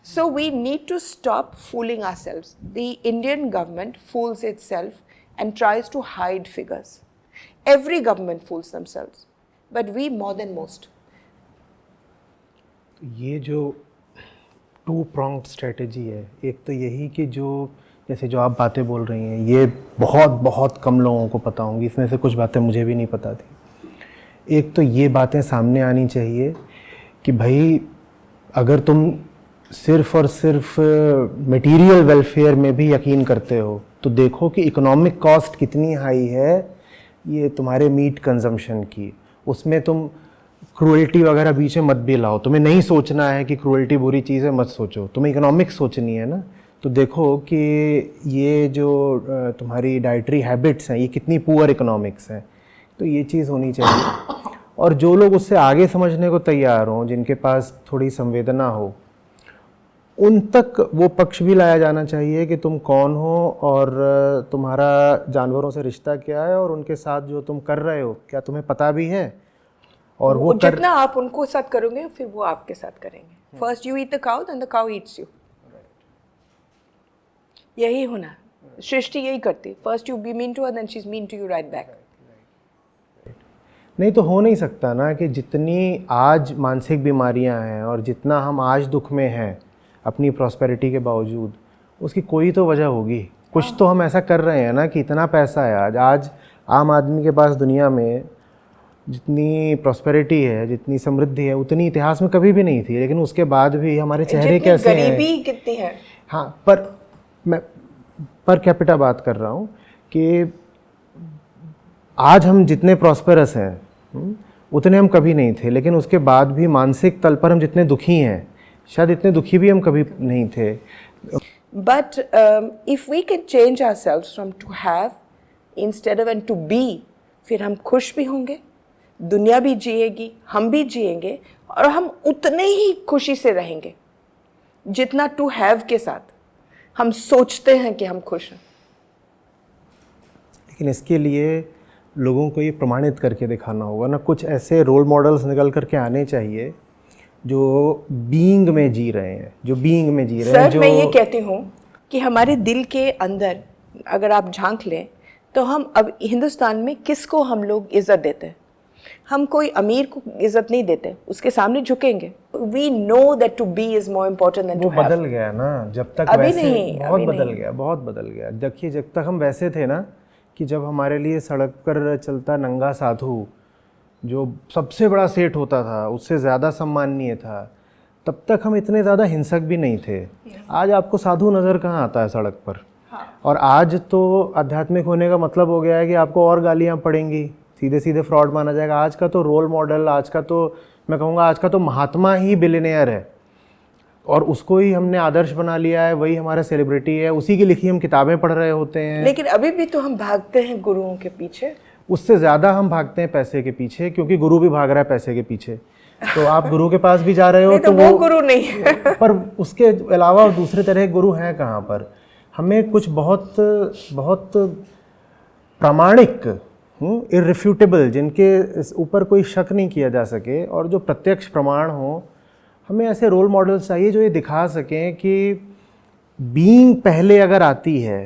So we need to stop fooling ourselves. The Indian government fools itself and tries to hide figures. Every government fools themselves, but we more than most. ये जो टू प्रॉन्ग्ड स्ट्रेटजी है, एक तो यही कि जैसे जो आप बातें बोल रही हैं ये बहुत बहुत कम लोगों को पता होंगी, इसमें से कुछ बातें मुझे भी नहीं पता थी। एक तो ये बातें सामने आनी चाहिए कि भाई अगर तुम सिर्फ़ और सिर्फ मटेरियल वेलफेयर में भी यकीन करते हो तो देखो कि इकोनॉमिक कॉस्ट कितनी हाई है ये तुम्हारे मीट कंजम्पशन की। उसमें तुम क्रूएल्टी वगैरह बीच में मत भी लाओ। तुम्हें नहीं सोचना है कि क्रूएल्टी बुरी चीज़ है, मत सोचो, तुम्हें इकोनॉमिक्स सोचनी है ना। तो देखो कि ये जो तुम्हारी डाइटरी हैबिट्स हैं ये कितनी पुअर इकोनॉमिक्स हैं, तो ये चीज़ होनी चाहिए। और जो लोग उससे आगे समझने को तैयार हों, जिनके पास थोड़ी संवेदना हो, उन तक वो पक्ष भी लाया जाना चाहिए कि तुम कौन हो और तुम्हारा जानवरों से रिश्ता क्या है और उनके साथ जो तुम कर रहे हो क्या तुम्हें पता भी है। और वो जितना आप उनको साथ करोगे फिर वो आपके साथ करेंगे। First you eat the cow then the cow eats you. यही होना, सृष्टि यही करती। First you be mean to her then she is mean to you right back. नहीं तो हो नहीं सकता ना कि जितनी आज मानसिक बीमारियां हैं और जितना हम आज दुख में हैं अपनी प्रॉस्पेरिटी के बावजूद, उसकी कोई तो वजह होगी। कुछ तो हम ऐसा कर रहे हैं ना कि इतना पैसा है आज आम आदमी के पास दुनिया में, जितनी प्रॉस्पेरिटी है, जितनी समृद्धि है, उतनी इतिहास में कभी भी नहीं थी। लेकिन उसके बाद भी हमारे चेहरे कैसे हैं। गरीबी कितनी है। हाँ, पर मैं पर कैपिटा बात कर रहा हूँ कि आज हम जितने प्रॉस्पेरस हैं उतने हम कभी नहीं थे। लेकिन उसके बाद भी मानसिक तल पर हम जितने दुखी हैं, शायद इतने दुखी भी हम कभी नहीं थे। But if we can change ourselves from to have instead of and to be, फिर हम खुश भी होंगे, दुनिया भी जिएगी, हम भी जिएंगे, और हम उतने ही खुशी से रहेंगे जितना टू हैव के साथ हम सोचते हैं कि हम खुश हैं। लेकिन इसके लिए लोगों को ये प्रमाणित करके दिखाना होगा ना, कुछ ऐसे रोल मॉडल्स निकल करके आने चाहिए जो बीइंग में जी रहे हैं, जो बीइंग में जी रहे हैं। सर, मैं ये कहती हूँ कि हमारे दिल के अंदर अगर आप झांक लें तो हम अब हिंदुस्तान में किसको हम लोग इज्जत देते हैं? हम कोई अमीर को इज्जत नहीं देते, उसके सामने झुकेंगे। We know that to be is more important than to वो हैव। बदल गया ना, जब तक अभी वैसे नहीं, बहुत अभी बदल नहीं। गया, बहुत बदल गया। देखिए, जब तक हम वैसे थे ना कि जब हमारे लिए सड़क पर चलता नंगा साधु जो सबसे बड़ा सेठ होता था, उससे ज़्यादा सम्माननीय था, तब तक हम इतने ज़्यादा हिंसक भी नहीं थे। आज आपको साधु नज़र कहाँ आता है सड़क पर? और आज तो आध्यात्मिक होने का मतलब हो गया है कि आपको और गालियाँ पड़ेंगी, सीधे सीधे फ्रॉड माना जाएगा। आज का तो रोल मॉडल, आज का तो मैं कहूँगा आज का तो महात्मा ही बिलियनियर है, और उसको ही हमने आदर्श बना लिया है, वही हमारा सेलिब्रिटी है, उसी की लिखी हम किताबें पढ़ रहे होते हैं। लेकिन अभी भी तो हम भागते हैं गुरुओं के पीछे। उससे ज़्यादा हम भागते हैं पैसे के पीछे, क्योंकि गुरु भी भाग रहा है पैसे के पीछे। तो आप गुरु के पास भी जा रहे हो नहीं तो वो गुरु नहीं है। पर उसके अलावा दूसरे तरह के गुरु हैं कहाँ पर? हमें कुछ बहुत बहुत प्रामाणिक, इररिफ्यूटेबल, जिनके ऊपर कोई शक नहीं किया जा सके और जो प्रत्यक्ष प्रमाण हो, हमें ऐसे रोल मॉडल्स चाहिए जो ये दिखा सकें कि बीइंग पहले अगर आती है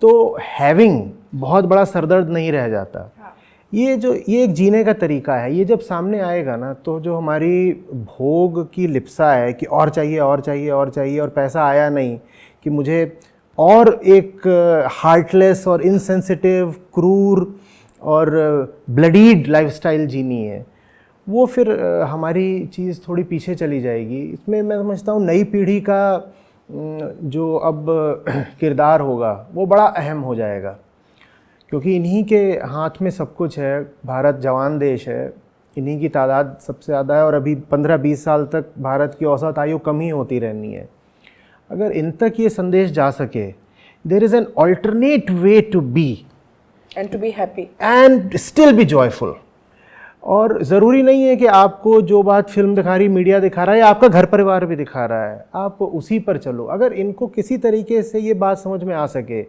तो हैविंग बहुत बड़ा सरदर्द नहीं रह जाता। ये एक जीने का तरीका है, ये जब सामने आएगा ना, तो जो हमारी भोग की लिप्सा है कि और चाहिए और चाहिए और चाहिए, और पैसा आया नहीं, कि मुझे और एक हार्टलेस और इनसेंसिटिव, क्रूर और ब्लडीड लाइफस्टाइल जीनी है, वो फिर हमारी चीज़ थोड़ी पीछे चली जाएगी। इसमें मैं समझता हूँ नई पीढ़ी का जो अब किरदार होगा वो बड़ा अहम हो जाएगा, क्योंकि इन्हीं के हाथ में सब कुछ है। भारत जवान देश है, इन्हीं की तादाद सबसे ज़्यादा है, और अभी 15-20 साल तक भारत की औसत आयु कम ही होती रहनी है। अगर इन तक ये संदेश जा सके, there is an alternate way to be and to be happy and still be joyful. और ज़रूरी नहीं है कि आपको जो बात फिल्म दिखा रही, मीडिया दिखा रहा है, या आपका घर परिवार भी दिखा रहा है, आप उसी पर चलो। अगर इनको किसी तरीके से ये बात समझ में आ सके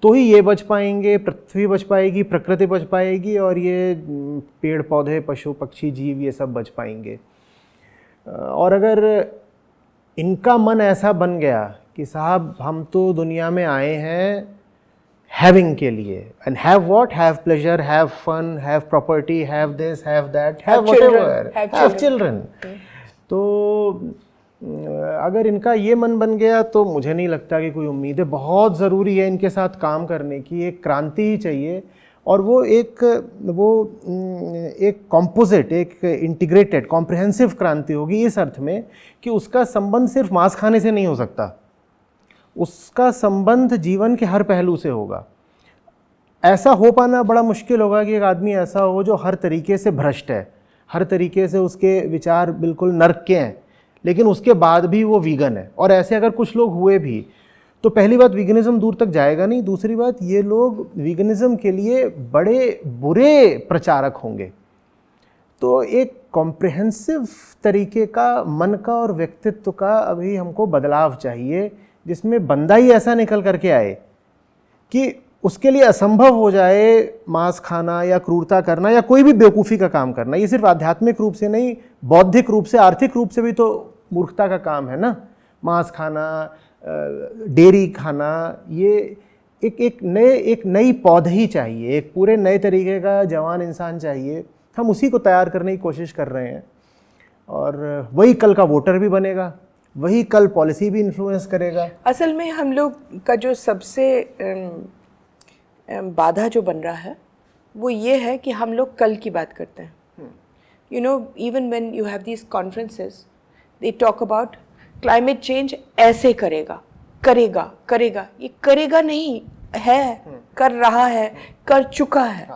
तो ही ये बच पाएंगे, पृथ्वी बच पाएगी, प्रकृति बच पाएगी, और ये पेड़ पौधे, पशु पक्षी, जीव, ये सब बच पाएंगे। और अगर इनका मन ऐसा बन गया कि साहब हम तो दुनिया में आए हैं हैविंग के लिए, and have what, have pleasure, have fun, have property, have this, have that, have whatever, have children, तो अगर इनका ये मन बन गया तो मुझे नहीं लगता कि कोई उम्मीद है। बहुत ज़रूरी है इनके साथ काम करने की, एक क्रांति ही चाहिए, और वो एक कॉम्पोजिट, एक इंटीग्रेटेड कॉम्प्रिहेंसिव क्रांति होगी, इस अर्थ में कि उसका संबंध सिर्फ मांस खाने से नहीं हो सकता, उसका संबंध जीवन के हर पहलू से होगा। ऐसा हो पाना बड़ा मुश्किल होगा कि एक आदमी ऐसा हो जो हर तरीके से भ्रष्ट है, हर तरीके से उसके विचार बिल्कुल नर्क के हैं, लेकिन उसके बाद भी वो वीगन है। और ऐसे अगर कुछ लोग हुए भी तो पहली बात, वीगनिज्म दूर तक जाएगा नहीं, दूसरी बात, ये लोग वीगनिज्म के लिए बड़े बुरे प्रचारक होंगे। तो एक कॉम्प्रिहेंसिव तरीके का मन का और व्यक्तित्व का अभी हमको बदलाव चाहिए, जिसमें बंदा ही ऐसा निकल करके आए कि उसके लिए असंभव हो जाए मांस खाना या क्रूरता करना या कोई भी बेवकूफ़ी का काम करना। ये सिर्फ आध्यात्मिक रूप से नहीं, बौद्धिक रूप से, आर्थिक रूप से भी तो मूर्खता का काम है ना। मांस खाना, डेयरी खाना, ये एक नई पौध ही चाहिए, एक पूरे नए तरीके का जवान इंसान चाहिए। हम उसी को तैयार करने की कोशिश कर रहे हैं, और वही कल का वोटर भी बनेगा, वही कल पॉलिसी भी इन्फ्लुएंस करेगा। असल में हम लोग का जो सबसे बाधा जो बन रहा है वो ये है कि हम लोग कल की बात करते हैं। You know, even when you have these conferences, they talk about climate change ऐसे करेगा करेगा करेगा। ये करेगा नहीं है, कर रहा है, कर चुका है।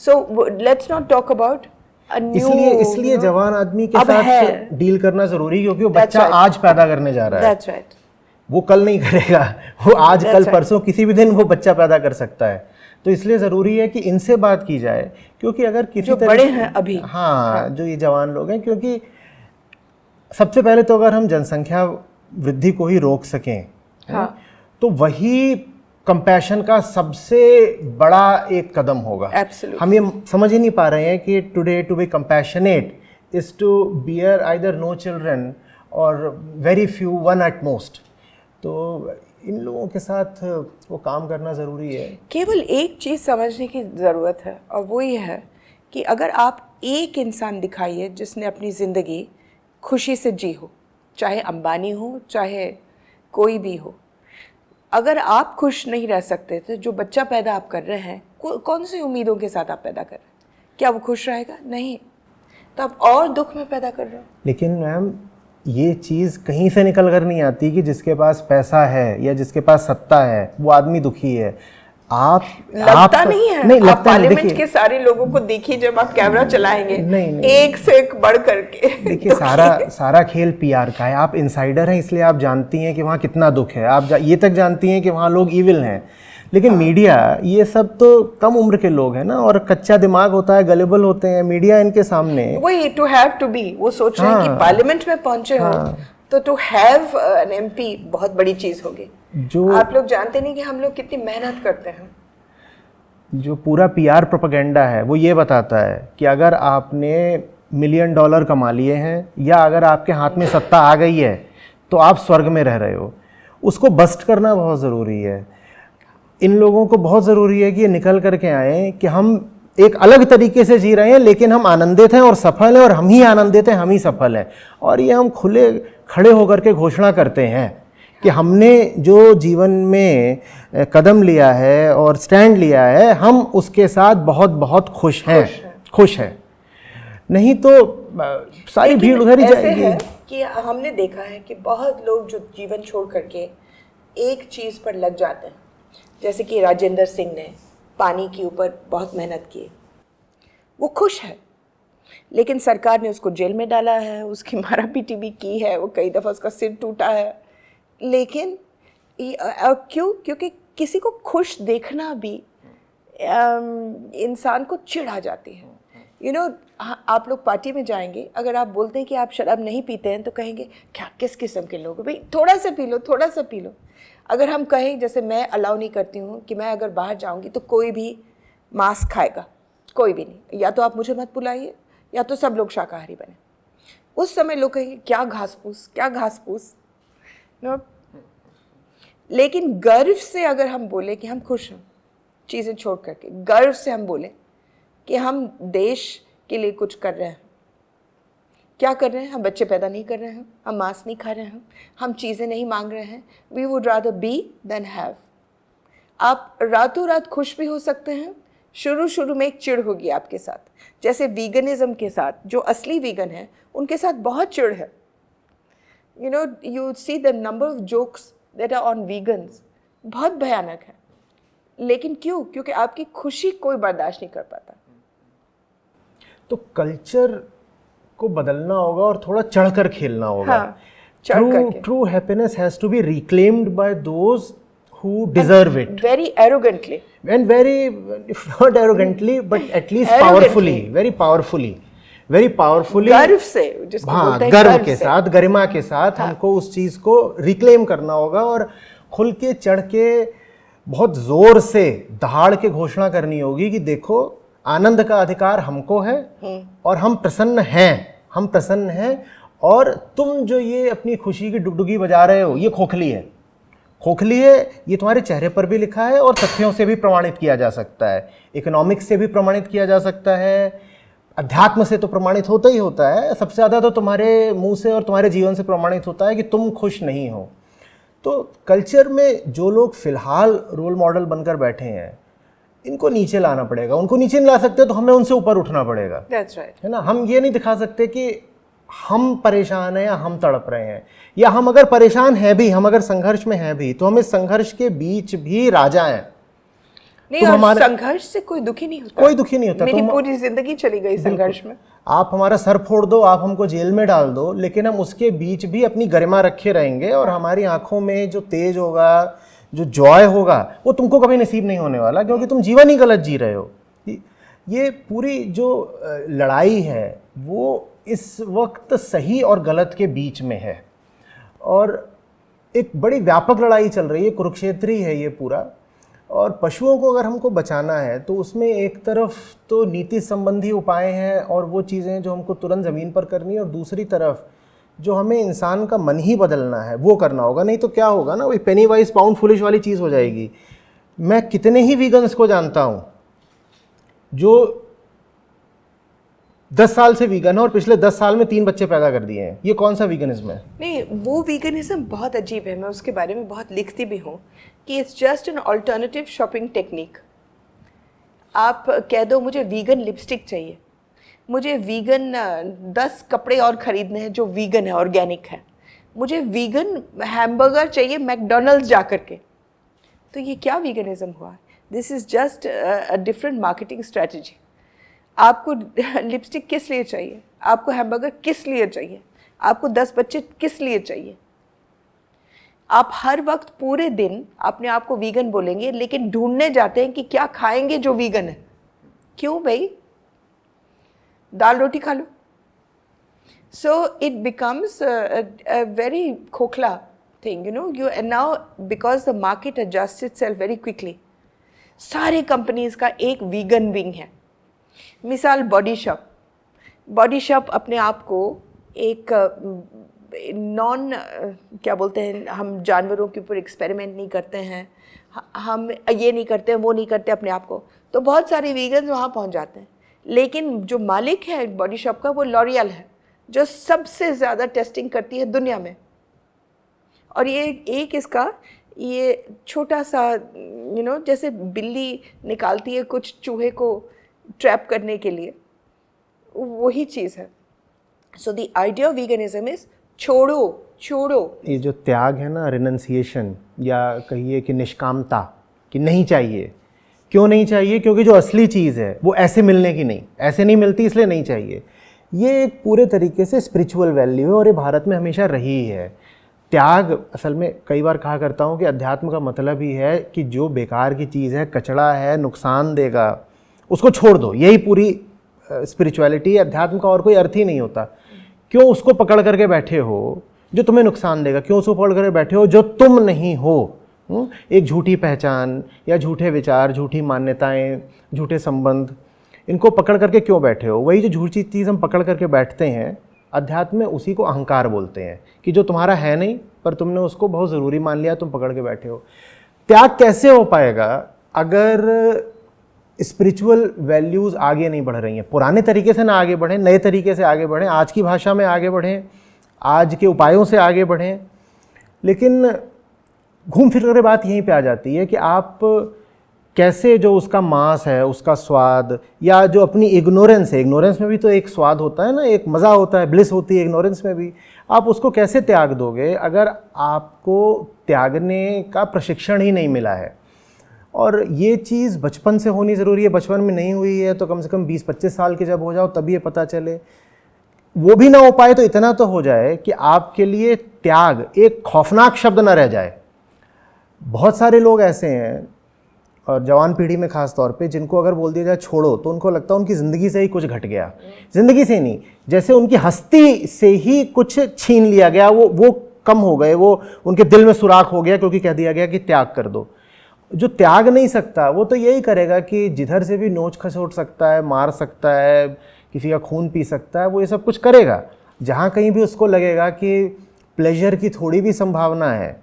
So let's not talk about इसलिए जवान आदमी के साथ डील करना जरूरी, क्योंकि वो बच्चा आज पैदा करने जा रहा है। That's right. वो कल नहीं करेगा, वो आज कल परसों किसी भी दिन वो बच्चा पैदा कर सकता है। तो इसलिए ज़रूरी है कि इनसे बात की जाए, क्योंकि अगर किसी जो बड़े हैं अभी, हाँ, जो ये जवान लोग हैं, क्योंकि सबसे पहले तो अगर हम जनसंख्या वृद्धि को ही रोक सकें, तो वही कंपैशन का सबसे बड़ा एक कदम होगा। Absolutely. हम ये समझ ही नहीं पा रहे हैं कि today to be compassionate is to bear either no children और very few, one at most. तो इन लोगों के साथ वो काम करना ज़रूरी है। केवल एक चीज़ समझने की ज़रूरत है, और वो ये है कि अगर आप एक इंसान दिखाइए जिसने अपनी ज़िंदगी खुशी से जी हो, चाहे अंबानी हो चाहे कोई भी हो, अगर आप खुश नहीं रह सकते तो जो बच्चा पैदा आप कर रहे हैं, कौन सी उम्मीदों के साथ आप पैदा कर रहे हैं? क्या वो खुश रहेगा? नहीं, तो आप और दुख में पैदा कर रहे हो। लेकिन मैम ये चीज़ कहीं से निकल कर नहीं आती कि जिसके पास पैसा है या जिसके पास सत्ता है वो आदमी दुखी है। लगता नहीं है। नहीं आप लगता नहीं। पार्लियामेंट देखिए के सारे लोगों को देखिए, जब आप कैमरा चलाएंगे नहीं। एक से एक बढ़ करके देखिए सारा खेल पीआर का है। आप इनसाइडर हैं इसलिए आप जानती हैं कि वहाँ कितना दुख है, आप ये तक जानती हैं कि वहाँ लोग ईविल हैं। लेकिन मीडिया, ये सब तो कम उम्र के लोग हैं ना, और कच्चा दिमाग होता है, गलेबल होते हैं। मीडिया इनके सामने वही टू हैव टू बी, वो सोच रहे हैं कि पार्लियामेंट में पहुंचे हो तो टू हैव एन एमपी बहुत बड़ी चीज होगी। जो आप लोग जानते नहीं कि हम लोग कितनी मेहनत करते हैं। जो पूरा पीआर प्रोपेगेंडा है वो ये बताता है कि अगर आपने $1 मिलियन कमा लिए हैं या अगर आपके हाथ में सत्ता आ गई है तो आप स्वर्ग में रह रहे हो। उसको बस्ट करना बहुत ज़रूरी है। इन लोगों को बहुत ज़रूरी है कि ये निकल करके आए कि हम एक अलग तरीके से जी रहे हैं लेकिन हम आनंदित हैं और सफल हैं, और हम ही आनंदित हैं, हम ही सफल हैं। और ये हम खुले खड़े होकर के घोषणा करते हैं कि हमने जो जीवन में कदम लिया है और स्टैंड लिया है, हम उसके साथ बहुत बहुत खुश हैं। नहीं तो सारी भीड़ उधर ही जाएगी। है कि हमने देखा है कि बहुत लोग जो जीवन छोड़ करके एक चीज़ पर लग जाते हैं, जैसे कि राजेंद्र सिंह ने पानी के ऊपर बहुत मेहनत की, वो खुश है, लेकिन सरकार ने उसको जेल में डाला है, उसकी मारा पीटी भी की है, वो कई दफ़ा उसका सिर टूटा है। लेकिन क्यों? क्योंकि किसी को खुश देखना भी इंसान को चिढ़ आ जाती है। यू नो, आप लोग पार्टी में जाएंगे, अगर आप बोलते हैं कि आप शराब नहीं पीते हैं तो कहेंगे क्या किस किस्म के लोग हैं भाई, थोड़ा सा पी लो, थोड़ा सा पी लो। अगर हम कहें, जैसे मैं अलाउ नहीं करती हूँ कि मैं अगर बाहर जाऊँगी तो कोई भी मांस खाएगा, कोई भी नहीं, या तो आप मुझे मत बुलाइए या तो सब लोग शाकाहारी बने। उस समय लोग कहेंगे क्या घास फूस, क्या घास फूस। लेकिन गर्व से अगर हम बोले कि हम खुश हैं चीज़ें छोड़ करके, गर्व से हम बोले कि हम देश के लिए कुछ कर रहे हैं, क्या कर रहे हैं? हम बच्चे पैदा नहीं कर रहे हैं, हम मांस नहीं खा रहे हैं, हम चीज़ें नहीं मांग रहे हैं। We would rather be than have. आप रातों रात खुश भी हो सकते हैं। शुरू में एक चिढ़ होगी आपके साथ, जैसे वीगनिज्म के साथ, जो असली वीगन है उनके साथ बहुत चिढ़ है। You know, you see the number of jokes that are on vegans, बहुत भयानक है। लेकिन क्यों? क्योंकि आपकी खुशी कोई बर्दाश्त नहीं कर पाता। तो कल्चर को बदलना होगा और थोड़ा चढ़कर खेलना होगा। हाँ, चढ़ करके। True happiness has to be reclaimed by those who deserve it. Very arrogantly. And very, if not arrogantly, but at least Arrogantly. very powerfully. गर्व से, जिसको हाँ, बोलते हैं गर्व के से। साथ, गरिमा के साथ हमको उस चीज़ को रिक्लेम करना होगा और खुल के चढ़ के बहुत ज़ोर से दहाड़ के घोषणा करनी होगी कि देखो, आनंद का अधिकार हमको है और हम प्रसन्न हैं और तुम जो ये अपनी खुशी की डुगडुगी बजा रहे हो, ये खोखली है। ये तुम्हारे चेहरे पर भी लिखा है और तथ्यों से भी प्रमाणित किया जा सकता है, इकोनॉमिक्स से भी प्रमाणित किया जा सकता है, अध्यात्म से तो प्रमाणित होता ही होता है। सबसे ज़्यादा तो तुम्हारे मुंह से और तुम्हारे जीवन से प्रमाणित होता है कि तुम खुश नहीं हो। तो कल्चर में जो लोग फिलहाल रोल मॉडल बनकर बैठे हैं, इनको नीचे लाना पड़ेगा। उनको नीचे नहीं ला सकते तो हमें उनसे ऊपर उठना पड़ेगा। That's right. है ना? हम ये नहीं दिखा सकते कि हम परेशान हैं या हम तड़प रहे हैं, या हम अगर परेशान हैं भी, हम अगर संघर्ष में हैं भी, तो हम इस संघर्ष के बीच भी राजा हैं। नहीं, और संघर्ष से कोई दुखी नहीं होता। मेरी पूरी जिंदगी चली गई संघर्ष में। आप हमारा सर फोड़ दो, आप हमको जेल में डाल दो, लेकिन हम उसके बीच भी अपनी गरिमा रखे रहेंगे और हमारी आंखों में जो तेज होगा, जो जॉय होगा, वो तुमको कभी नसीब नहीं होने वाला, क्योंकि तुम जीवन ही गलत जी रहे हो। ये पूरी जो लड़ाई है वो इस वक्त सही और गलत के बीच में है और एक बड़ी व्यापक लड़ाई चल रही है, कुरुक्षेत्री है ये पूरा। और पशुओं को अगर हमको बचाना है तो उसमें एक तरफ तो नीति संबंधी उपाय हैं और वो चीज़ें जो हमको तुरंत ज़मीन पर करनी है, और दूसरी तरफ जो हमें इंसान का मन ही बदलना है वो करना होगा। नहीं तो क्या होगा ना, वही पेनी वाइज पाउंड फुलिश वाली चीज़ हो जाएगी। मैं कितने ही वीगन्स को जानता हूँ जो 10 साल से वीगन है और पिछले 10 साल में 3 बच्चे पैदा कर दिए हैं। ये कौन सा वीगनिज्म है? नहीं, वो वीगनिज्म बहुत अजीब है, मैं उसके बारे में बहुत लिखती भी हूँ कि it's just an alternative shopping technique. आप कह दो मुझे वीगन लिपस्टिक चाहिए, मुझे वीगन 10 कपड़े और ख़रीदने हैं जो वीगन है, ऑर्गेनिक है, मुझे वीगन हैमबर्गर चाहिए मैकडोनल्ड्स जा कर के, तो ये क्या वीगनिज्म हुआ? This is just a different marketing strategy. आपको लिपस्टिक किस लिए चाहिए? आपको हैमबर्गर किस लिए चाहिए? आपको 10 बच्चे किस लिए चाहिए? आप हर वक्त पूरे दिन अपने आप को वीगन बोलेंगे, लेकिन ढूंढने जाते हैं कि क्या खाएंगे जो वीगन है। क्यों भाई? दाल रोटी खा लो। So it becomes a very खोखला thing, you know. And now because the market adjusts itself very quickly, सारे कंपनीज का एक वीगन विंग है। मिसाल बॉडी शॉप अपने आप को एक नॉन क्या बोलते हैं, हम जानवरों के ऊपर एक्सपेरिमेंट नहीं करते हैं, हम ये नहीं करते हैं, वो नहीं करते अपने आप को, तो बहुत सारे वीगन्स वहाँ पहुँच जाते हैं। लेकिन जो मालिक है बॉडी शॉप का वो लॉरियल है, जो सबसे ज़्यादा टेस्टिंग करती है दुनिया में। और ये एक इसका ये छोटा सा जैसे बिल्ली निकालती है कुछ चूहे को ट्रैप करने के लिए, वही चीज़ है। So the idea of veganism is छोड़ो। ये जो त्याग है ना, रिनंसिएशन, या कहिए कि निष्कामता, कि नहीं चाहिए। क्यों नहीं चाहिए? क्योंकि जो असली चीज़ है वो ऐसे मिलने की नहीं, ऐसे नहीं मिलती, इसलिए नहीं चाहिए। ये एक पूरे तरीके से स्पिरिचुअल वैल्यू है और ये भारत में हमेशा रही है। त्याग, असल में कई बार कहा करता हूँ कि अध्यात्म का मतलब ही है कि जो बेकार की चीज़ है, कचड़ा है, नुकसान देगा, उसको छोड़ दो। यही पूरी स्पिरिचुअलिटी, अध्यात्म का और कोई अर्थ ही नहीं होता। क्यों उसको पकड़ करके बैठे हो जो तुम्हें नुकसान देगा? क्यों उसको पकड़ करके बैठे हो जो तुम नहीं हो? एक झूठी पहचान या झूठे विचार, झूठी मान्यताएं, झूठे संबंध, इनको पकड़ करके क्यों बैठे हो? वही जो झूठी चीज़ हम पकड़ करके बैठते हैं, अध्यात्म में उसी को अहंकार बोलते हैं, कि जो तुम्हारा है नहीं पर तुमने उसको बहुत ज़रूरी मान लिया, तुम पकड़ के बैठे हो। त्याग कैसे हो पाएगा अगर स्पिरिचुअल वैल्यूज़ आगे नहीं बढ़ रही हैं? पुराने तरीके से ना आगे बढ़ें, नए तरीके से आगे बढ़ें, आज की भाषा में आगे बढ़ें, आज के उपायों से आगे बढ़ें। लेकिन घूम फिर कर बात यहीं पे आ जाती है कि आप कैसे जो उसका मांस है, उसका स्वाद, या जो अपनी इग्नोरेंस है, इग्नोरेंस में भी तो एक स्वाद होता है ना, एक मज़ा होता है, ब्लिस होती है इग्नोरेंस में भी, आप उसको कैसे त्याग दोगे अगर आपको त्यागने का प्रशिक्षण ही नहीं मिला है? और ये चीज़ बचपन से होनी ज़रूरी है। बचपन में नहीं हुई है तो कम से कम 20-25 साल के जब हो जाओ तब ये पता चले। वो भी ना हो पाए तो इतना तो हो जाए कि आपके लिए त्याग एक खौफनाक शब्द ना रह जाए। बहुत सारे लोग ऐसे हैं, और जवान पीढ़ी में ख़ास तौर पे, जिनको अगर बोल दिया जाए छोड़ो तो उनको लगता है उनकी ज़िंदगी से ही कुछ घट गया। ज़िंदगी से नहीं, जैसे उनकी हस्ती से ही कुछ छीन लिया गया, वो कम हो गए, वो उनके दिल में सुराख हो गया क्योंकि कह दिया गया कि त्याग कर दो। जो त्याग नहीं सकता वो तो यही करेगा कि जिधर से भी नोच खसोट सकता है, मार सकता है, किसी का खून पी सकता है, वो ये सब कुछ करेगा। जहाँ कहीं भी उसको लगेगा कि प्लेजर की थोड़ी भी संभावना है,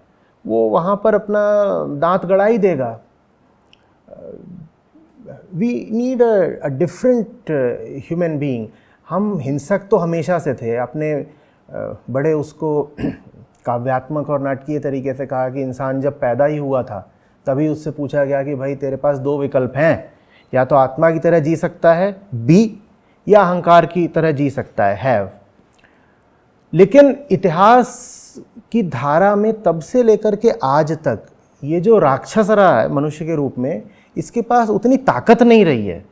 वो वहाँ पर अपना दांत गड़ा ही देगा। We need a different human being. हम हिंसक तो हमेशा से थे, अपने बड़े उसको काव्यात्मक और नाटकीय तरीके से कहा कि इंसान जब पैदा ही हुआ था तभी उससे पूछा गया कि भाई तेरे पास 2 विकल्प हैं, या तो आत्मा की तरह जी सकता है बी, या अहंकार की तरह जी सकता है हैव। लेकिन इतिहास की धारा में तब से लेकर के आज तक ये जो राक्षस रहा है मनुष्य के रूप में, इसके पास उतनी ताकत नहीं रही है,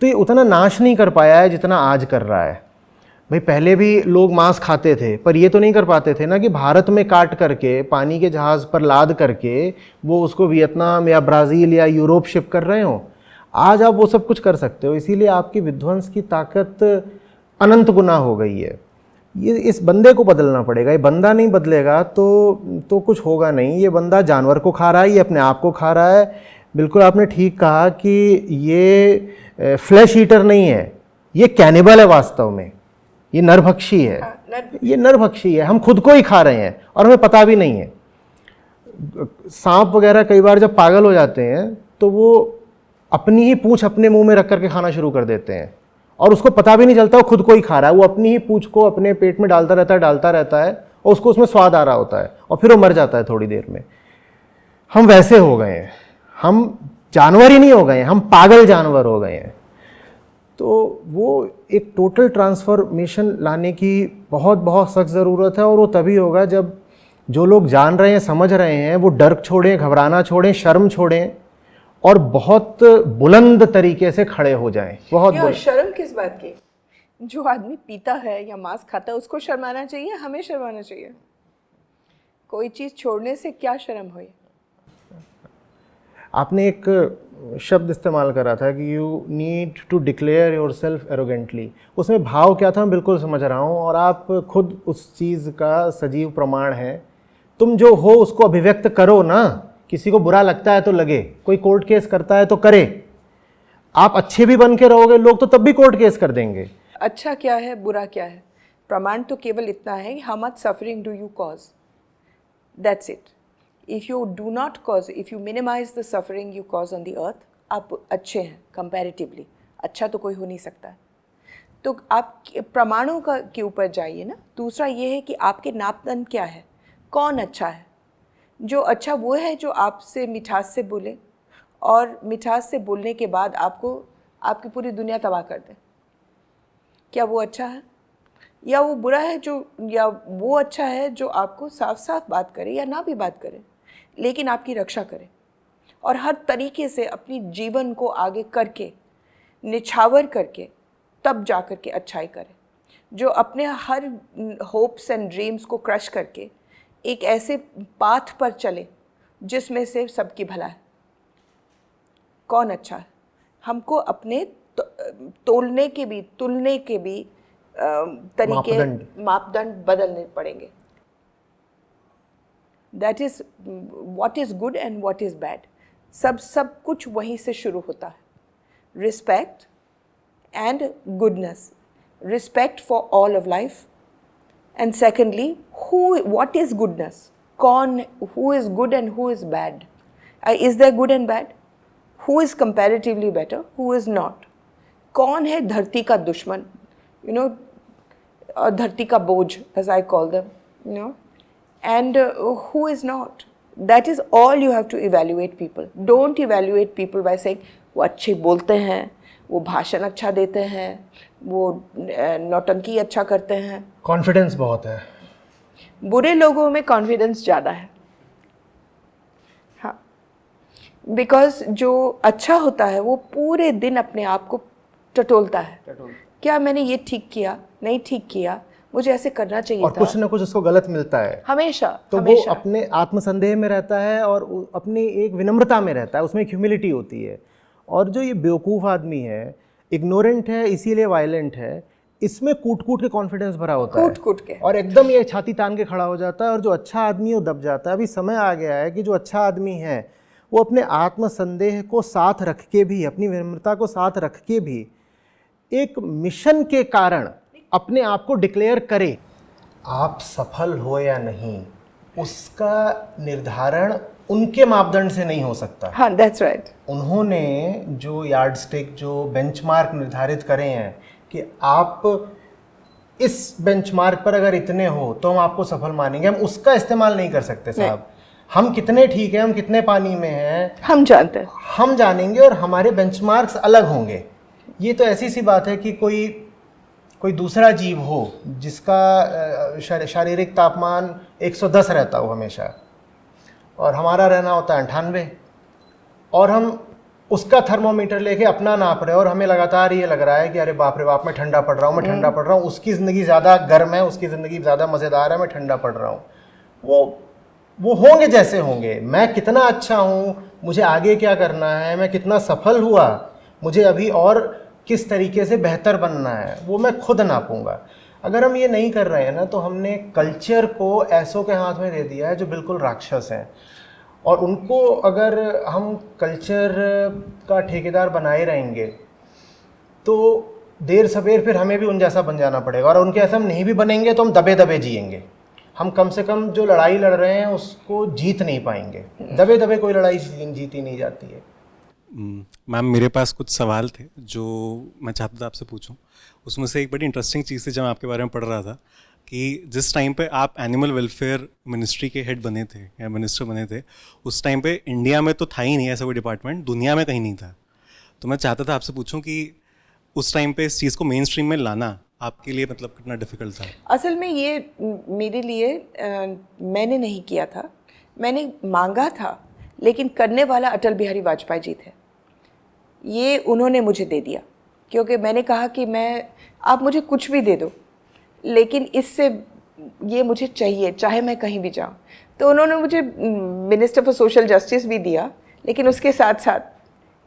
तो ये उतना नाश नहीं कर पाया है जितना आज कर रहा है। भाई पहले भी लोग मांस खाते थे, पर ये तो नहीं कर पाते थे ना कि भारत में काट करके पानी के जहाज़ पर लाद करके वो उसको वियतनाम या ब्राज़ील या यूरोप शिप कर रहे हो। आज आप वो सब कुछ कर सकते हो, इसीलिए आपकी विध्वंस की ताकत अनंत गुना हो गई है। ये इस बंदे को बदलना पड़ेगा। ये बंदा नहीं बदलेगा तो कुछ होगा नहीं। ये बंदा जानवर को खा रहा है, ये अपने आप को खा रहा है। बिल्कुल आपने ठीक कहा कि ये फ्लैश ईटर नहीं है, ये कैनिबल है वास्तव में, ये नरभक्षी है। ये नरभक्षी है, हम खुद को ही खा रहे हैं और हमें पता भी नहीं है। सांप वगैरह कई बार जब पागल हो जाते हैं तो वो अपनी ही पूंछ अपने मुंह में रख करके खाना शुरू कर देते हैं और उसको पता भी नहीं चलता वो खुद को ही खा रहा है। वो अपनी ही पूंछ को अपने पेट में डालता रहता है और उसको उसमें स्वाद आ रहा होता है और फिर वो मर जाता है थोड़ी देर में। हम वैसे हो गए हैं, हम जानवर ही नहीं हो गए हैं, हम पागल जानवर हो गए हैं। तो वो एक टोटल ट्रांसफॉर्मेशन लाने की बहुत बहुत सख्त ज़रूरत है और वो तभी होगा जब जो लोग जान रहे हैं, समझ रहे हैं, वो डर छोड़ें, घबराना छोड़ें, शर्म छोड़ें और बहुत बुलंद तरीके से खड़े हो जाएं। बहुत शर्म किस बात की? जो आदमी पीता है या मांस खाता है उसको शर्माना चाहिए, हमें शर्माना चाहिए। कोई चीज़ छोड़ने से क्या शर्म हुई? आपने एक शब्द इस्तेमाल करा था कि you need to declare your self arrogantly. उसमें भाव क्या था मैं बिल्कुल समझ रहा हूँ और आप खुद उस चीज़ का सजीव प्रमाण हैं। तुम जो हो उसको अभिव्यक्त करो ना। किसी को बुरा लगता है तो लगे, कोई कोर्ट केस करता है तो करे। आप अच्छे भी बन के रहोगे, लोग तो तब भी कोर्ट केस कर देंगे। अच्छा क्या है, बुरा क्या है? प्रमाण तो केवल इतना है, how much suffering do you cause, that's it. If you do not cause, if you minimise the suffering you cause on the earth, आप अच्छे हैं कंपैरेटिवली। अच्छा तो कोई हो नहीं सकता। तो आप प्रमाणों का के ऊपर जाइए ना। दूसरा ये है कि आपके नापदंड क्या है, कौन अच्छा है। जो अच्छा वो है जो आपसे मिठास से बोले और मिठास से बोलने के बाद आपको आपकी पूरी दुनिया तबाह कर दे। क्या वो अच्छा है? या वो बुरा है जो, या वो अच्छा है जो आपको साफ साफ बात करे या ना भी बात करे लेकिन आपकी रक्षा करे और हर तरीके से अपनी जीवन को आगे करके, निछावर करके, तब जा कर के अच्छाई करे। जो अपने हर होप्स एंड ड्रीम्स को क्रश करके एक ऐसे पाथ पर चले जिसमें से सबकी भला है। कौन अच्छा है? हमको अपने तुलने के भी तरीके, मापदंड बदलने पड़ेंगे। That is what is good and what is bad. सब कुछ वहीं से शुरू होता है। Respect and goodness, respect for all of life. And secondly, what is goodness? Who is good and who is bad? Is there good and bad? Who is comparatively better? Who is not? कौन है धरती का दुश्मन? धरती का बोझ, as I call them, and who is not? That is all you have to evaluate people. Don't evaluate people by saying वो अच्छे बोलते हैं, वो भाषण अच्छा देते हैं, वो नौटंकी अच्छा करते हैं। कॉन्फिडेंस बहुत है। बुरे लोगों में कॉन्फिडेंस ज़्यादा है। हाँ, बिकॉज जो अच्छा होता है वो पूरे दिन अपने आप को टटोलता है। क्या मैंने ये ठीक किया, नहीं ठीक किया, मुझे ऐसे करना चाहिए और था। कुछ ना कुछ उसको गलत मिलता है हमेशा। तो हमेशा। वो अपने आत्मसंदेह में रहता है और अपनी एक विनम्रता में रहता है, उसमें एक ह्यूमिलिटी होती है। और जो ये बेवकूफ़ आदमी है, इग्नोरेंट है, इसीलिए वायलेंट है, इसमें कूट कूट के कॉन्फिडेंस भरा होता है, कूट के, और एकदम ये छाती तान के खड़ा हो जाता है। और जो अच्छा आदमी है वो दब जाता है। अभी समय आ गया है कि जो अच्छा आदमी है वो अपने आत्मसंदेह को साथ रख के भी, अपनी विनम्रता को साथ रख के भी एक मिशन के कारण अपने आप को डिक्लेयर करे। आप सफल हो या नहीं, उसका निर्धारण उनके मापदंड से नहीं हो सकता। हाँ, दैट्स राइट। उन्होंने जो यार्डस्टिक, जो बेंचमार्क निर्धारित करे हैं कि आप इस बेंचमार्क पर अगर इतने हो तो हम आपको सफल मानेंगे, हम उसका इस्तेमाल नहीं कर सकते साहब। हम कितने ठीक हैं, हम कितने पानी में हैं, हम जानते हैं, हम जानेंगे और हमारे बेंचमार्क्स अलग होंगे। ये तो ऐसी सी बात है कि कोई दूसरा जीव हो जिसका शारीरिक तापमान 110 रहता हो हमेशा और हमारा रहना होता है 98, और हम उसका थर्मोमीटर लेके अपना नाप रहे हैं और हमें लगातार ये लग रहा है कि अरे बाप रे बाप, मैं ठंडा पड़ रहा हूँ, मैं ठंडा पड़ रहा हूँ। उसकी ज़िंदगी ज़्यादा गर्म है, उसकी ज़िंदगी ज़्यादा मज़ेदार है, मैं ठंडा पड़ रहा हूँ। वो होंगे जैसे होंगे। मैं कितना अच्छा हूँ, मुझे आगे क्या करना है, मैं कितना सफल हुआ, मुझे अभी और किस तरीके से बेहतर बनना है, वो मैं खुद नापूंगा। अगर हम ये नहीं कर रहे हैं ना, तो हमने कल्चर को ऐसों के हाथ में दे दिया है जो बिल्कुल राक्षस हैं। और उनको अगर हम कल्चर का ठेकेदार बनाए रहेंगे तो देर सवेर फिर हमें भी उन जैसा बन जाना पड़ेगा, और उनके ऐसा हम नहीं भी बनेंगे तो हम दबे दबे जिएंगे। हम कम से कम जो लड़ाई लड़ रहे हैं उसको जीत नहीं पाएंगे। दबे दबे कोई लड़ाई जीती नहीं जाती है। मैम, मेरे पास कुछ सवाल थे जो मैं चाहता था आपसे पूछूं। उसमें से एक बड़ी इंटरेस्टिंग चीज़ थी, जब मैं आपके बारे में पढ़ रहा था कि जिस टाइम पे आप एनिमल वेलफेयर मिनिस्ट्री के हेड बने थे या मिनिस्टर बने थे, उस टाइम पे इंडिया में तो था ही नहीं ऐसा कोई डिपार्टमेंट, दुनिया में कहीं नहीं था। तो मैं चाहता था आपसे पूछूं कि उस टाइम पे इस चीज़ को मेन स्ट्रीम में लाना आपके लिए मतलब कितना डिफ़िकल्ट था? असल में ये मेरे लिए मैंने नहीं किया था, मैंने मांगा था, लेकिन करने वाला अटल बिहारी वाजपेयी जी थे। ये उन्होंने मुझे दे दिया, क्योंकि मैंने कहा कि आप मुझे कुछ भी दे दो, लेकिन इससे ये मुझे चाहिए, चाहे मैं कहीं भी जाऊँ। तो उन्होंने मुझे मिनिस्टर फॉर सोशल जस्टिस भी दिया, लेकिन उसके साथ साथ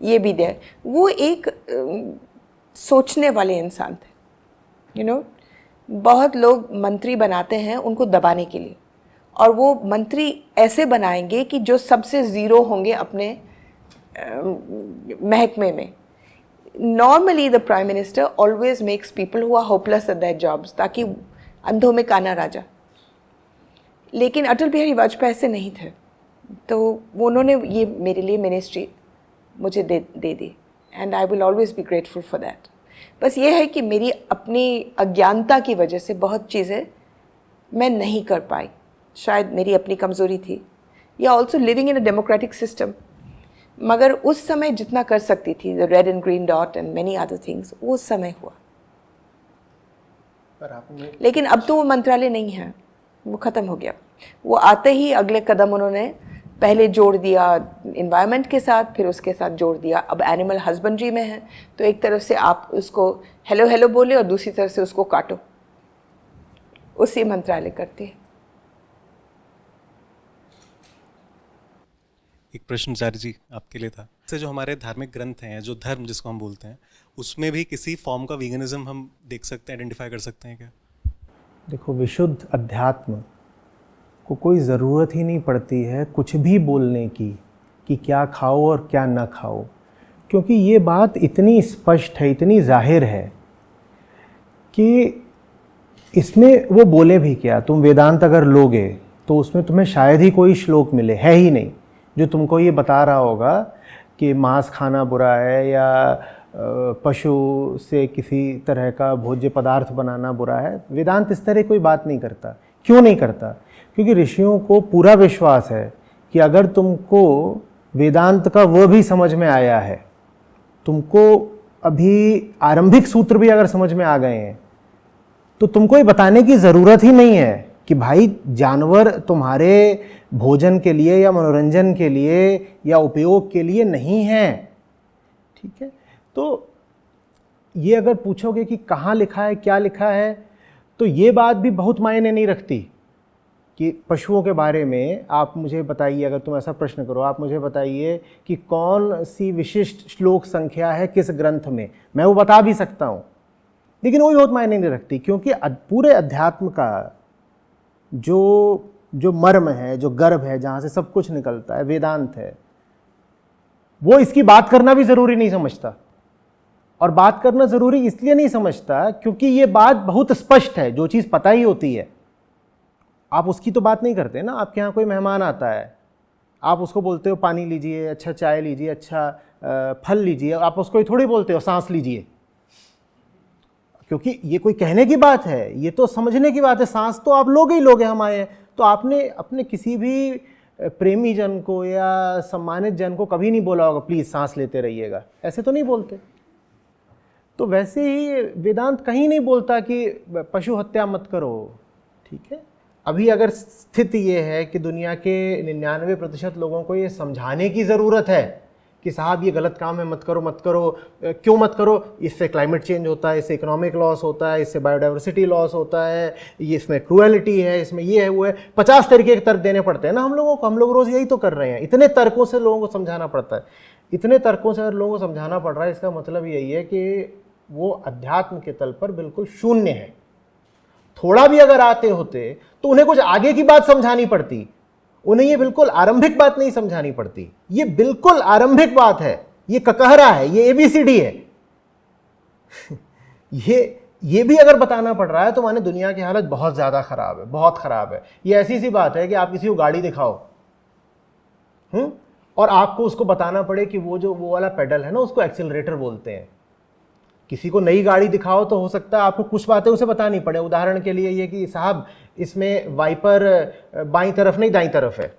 ये भी दिया। वो एक सोचने वाले इंसान थे। बहुत लोग मंत्री बनाते हैं उनको दबाने के लिए, और वो मंत्री ऐसे बनाएंगे कि जो सबसे ज़ीरो होंगे अपने महकमे में। Normally the prime minister always makes people who are hopeless at that jobs, ताकि अंधों में काना राजा। लेकिन अटल बिहारी वाजपेयी ऐसे नहीं थे, तो उन्होंने ये मेरे लिए मिनिस्ट्री मुझे दे दी, and I will always be grateful for that. बस ये है कि मेरी अपनी अज्ञानता की वजह से बहुत चीज़ें मैं नहीं कर पाई, शायद मेरी अपनी कमज़ोरी थी, या also living in a democratic system. मगर उस समय जितना कर सकती थी, the red and green dot and many other things, वो उस समय हुआ। लेकिन अब तो वो मंत्रालय नहीं है, वो ख़त्म हो गया। वो आते ही अगले कदम उन्होंने पहले जोड़ दिया इन्वायरमेंट के साथ, फिर उसके साथ जोड़ दिया अब एनिमल हस्बेंड्री में है। तो एक तरफ से आप उसको हेलो हेलो बोले और दूसरी तरफ से उसको काटो, उसी मंत्रालय करती है। एक प्रश्न आचार्य जी आपके लिए था, से जो हमारे धार्मिक ग्रंथ हैं, जो धर्म जिसको हम बोलते हैं, उसमें भी किसी फॉर्म का वीगनिज्म हम देख सकते हैं, आइडेंटिफाई कर सकते हैं क्या? देखो, विशुद्ध अध्यात्म को कोई ज़रूरत ही नहीं पड़ती है कुछ भी बोलने की कि क्या खाओ और क्या ना खाओ, क्योंकि ये बात इतनी स्पष्ट है, इतनी जाहिर है कि इसमें वो बोले भी क्या। तुम वेदांत अगर लोगे तो उसमें तुम्हें शायद ही कोई श्लोक मिले, है ही नहीं, जो तुमको ये बता रहा होगा कि मांस खाना बुरा है या पशु से किसी तरह का भोज्य पदार्थ बनाना बुरा है। वेदांत इस तरह कोई बात नहीं करता। क्यों नहीं करता? क्योंकि ऋषियों को पूरा विश्वास है कि अगर तुमको वेदांत का वो भी समझ में आया है, तुमको अभी आरंभिक सूत्र भी अगर समझ में आ गए हैं, तो तुमको ये बताने की ज़रूरत ही नहीं है कि भाई जानवर तुम्हारे भोजन के लिए या मनोरंजन के लिए या उपयोग के लिए नहीं है। ठीक है, तो ये अगर पूछोगे कि कहाँ लिखा है, क्या लिखा है, तो ये बात भी बहुत मायने नहीं रखती कि पशुओं के बारे में आप मुझे बताइए, अगर तुम ऐसा प्रश्न करो, आप मुझे बताइए कि कौन सी विशिष्ट श्लोक संख्या है किस ग्रंथ में, मैं वो बता भी सकता हूँ, लेकिन वो भी बहुत मायने नहीं रखती, क्योंकि पूरे अध्यात्म का जो मर्म है, जो गर्भ है, जहाँ से सब कुछ निकलता है, वेदांत है। वो इसकी बात करना भी ज़रूरी नहीं समझता, और बात करना ज़रूरी इसलिए नहीं समझता क्योंकि ये बात बहुत स्पष्ट है। जो चीज़ पता ही होती है, आप उसकी तो बात नहीं करते ना। आपके यहाँ कोई मेहमान आता है, आप उसको बोलते हो पानी लीजिए, अच्छा चाय लीजिए, अच्छा फल लीजिए, आप उसको ही थोड़ी बोलते हो सांस लीजिए, क्योंकि ये कोई कहने की बात है, ये तो समझने की बात है। सांस तो आप लोग ही लोग हैं, हम आए हैं। तो आपने अपने किसी भी प्रेमी जन को या सम्मानित जन को कभी नहीं बोला होगा प्लीज़ सांस लेते रहिएगा, ऐसे तो नहीं बोलते। तो वैसे ही वेदांत कहीं नहीं बोलता कि पशु हत्या मत करो। ठीक है, अभी अगर स्थिति ये है कि दुनिया के 99% लोगों को ये समझाने की ज़रूरत है कि साहब ये गलत काम है, मत करो मत करो। क्यों मत करो? इससे क्लाइमेट चेंज होता है, इससे इकोनॉमिक लॉस होता है, इससे बायोडाइवर्सिटी लॉस होता है, ये इसमें क्रूएलिटी है, इसमें ये है वो है। 50 तरीके के तर्क देने पड़ते हैं ना हम लोगों को। हम लोग रोज़ यही तो कर रहे हैं, इतने तर्कों से लोगों को समझाना पड़ता है। इतने तर्कों से अगर लोगों को समझाना पड़ रहा है, इसका मतलब यही है कि वो अध्यात्म के तल पर बिल्कुल शून्य है। थोड़ा भी अगर आते होते तो उन्हें कुछ आगे की बात समझानी पड़ती, उन्हें ये बिल्कुल आरंभिक बात नहीं समझानी पड़ती, ये बिल्कुल आरंभिक बात है, ये ककहरा है, ये ABCD है। ये भी अगर बताना पड़ रहा है तो माने दुनिया की हालत बहुत ज़्यादा ख़राब है, बहुत ख़राब है। ये ऐसी सी बात है कि आप किसी को गाड़ी दिखाओ और आपको उसको बताना पड़े कि वो वाला पेडल है ना, उसको एक्सीलरेटर बोलते हैं। किसी को नई गाड़ी दिखाओ तो हो सकता है आपको कुछ बातें उसे बतानी पड़े, उदाहरण के लिए ये कि साहब इसमें वाइपर बाईं तरफ नहीं दाईं तरफ है,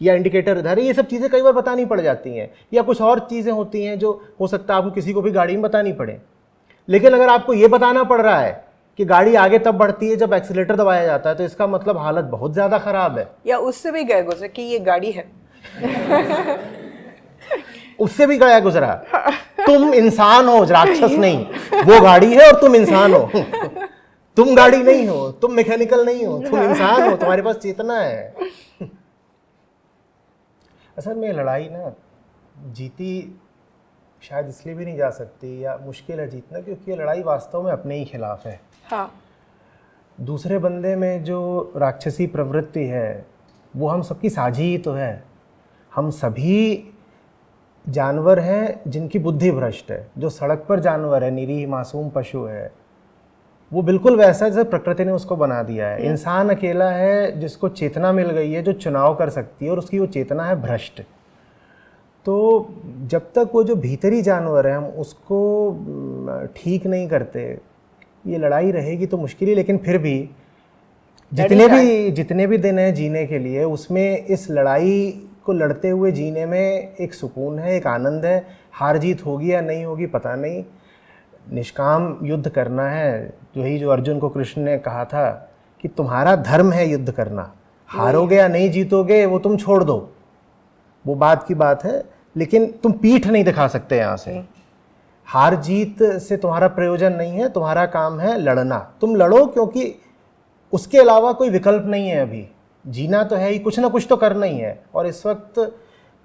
या इंडिकेटर इधर है। ये सब चीज़ें कई बार बतानी पड़ जाती हैं, या कुछ और चीज़ें होती हैं जो हो सकता है आपको किसी को भी गाड़ी में बतानी पड़े। लेकिन अगर आपको ये बताना पड़ रहा है कि गाड़ी आगे तब बढ़ती है जब एक्सीलरेटर दबाया जाता है, तो इसका मतलब हालत बहुत ज़्यादा ख़राब है। या उससे भी गए गुजरे कि ये गाड़ी है। उससे भी गया गुजरा, तुम इंसान हो, राक्षस नहीं। वो गाड़ी है और तुम इंसान हो। तुम गाड़ी नहीं हो, तुम मैकेनिकल नहीं हो, तुम इंसान हो, तुम्हारे पास चेतना है। असल में लड़ाई ना जीती शायद इसलिए भी नहीं जा सकती, या मुश्किल है जीतना, क्योंकि ये लड़ाई वास्तव में अपने ही खिलाफ है। हाँ। दूसरे बंदे में जो राक्षसी प्रवृत्ति है वो हम सबकी साझी ही तो है। हम सभी जानवर हैं जिनकी बुद्धि भ्रष्ट है। जो सड़क पर जानवर है, निरीह मासूम पशु है, वो बिल्कुल वैसा जैसे प्रकृति ने उसको बना दिया है। इंसान अकेला है जिसको चेतना मिल गई है, जो चुनाव कर सकती है, और उसकी वो चेतना है भ्रष्ट। तो जब तक वो जो भीतरी जानवर है हम उसको ठीक नहीं करते, ये लड़ाई रहेगी तो मुश्किल ही। लेकिन फिर भी जितने भी दिन हैं जीने के लिए, उसमें इस लड़ाई को लड़ते हुए जीने में एक सुकून है, एक आनंद है। हार जीत होगी या नहीं होगी पता नहीं, निष्काम युद्ध करना है। जो अर्जुन को कृष्ण ने कहा था कि तुम्हारा धर्म है युद्ध करना, हारोगे या नहीं जीतोगे वो तुम छोड़ दो, वो बात की बात है, लेकिन तुम पीठ नहीं दिखा सकते यहाँ से। हार जीत से तुम्हारा प्रयोजन नहीं है, तुम्हारा काम है लड़ना। तुम लड़ो, क्योंकि उसके अलावा कोई विकल्प नहीं है। अभी जीना तो है ही, कुछ ना कुछ तो करना ही है। और इस वक्त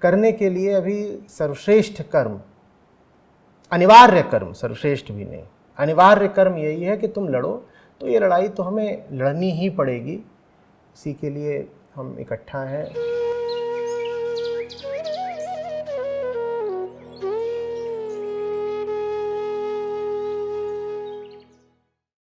करने के लिए अभी सर्वश्रेष्ठ कर्म, अनिवार्य कर्म, सर्वश्रेष्ठ भी नहीं, अनिवार्य कर्म यही है कि तुम लड़ो। तो ये लड़ाई तो हमें लड़नी ही पड़ेगी, इसी के लिए हम इकट्ठा हैं।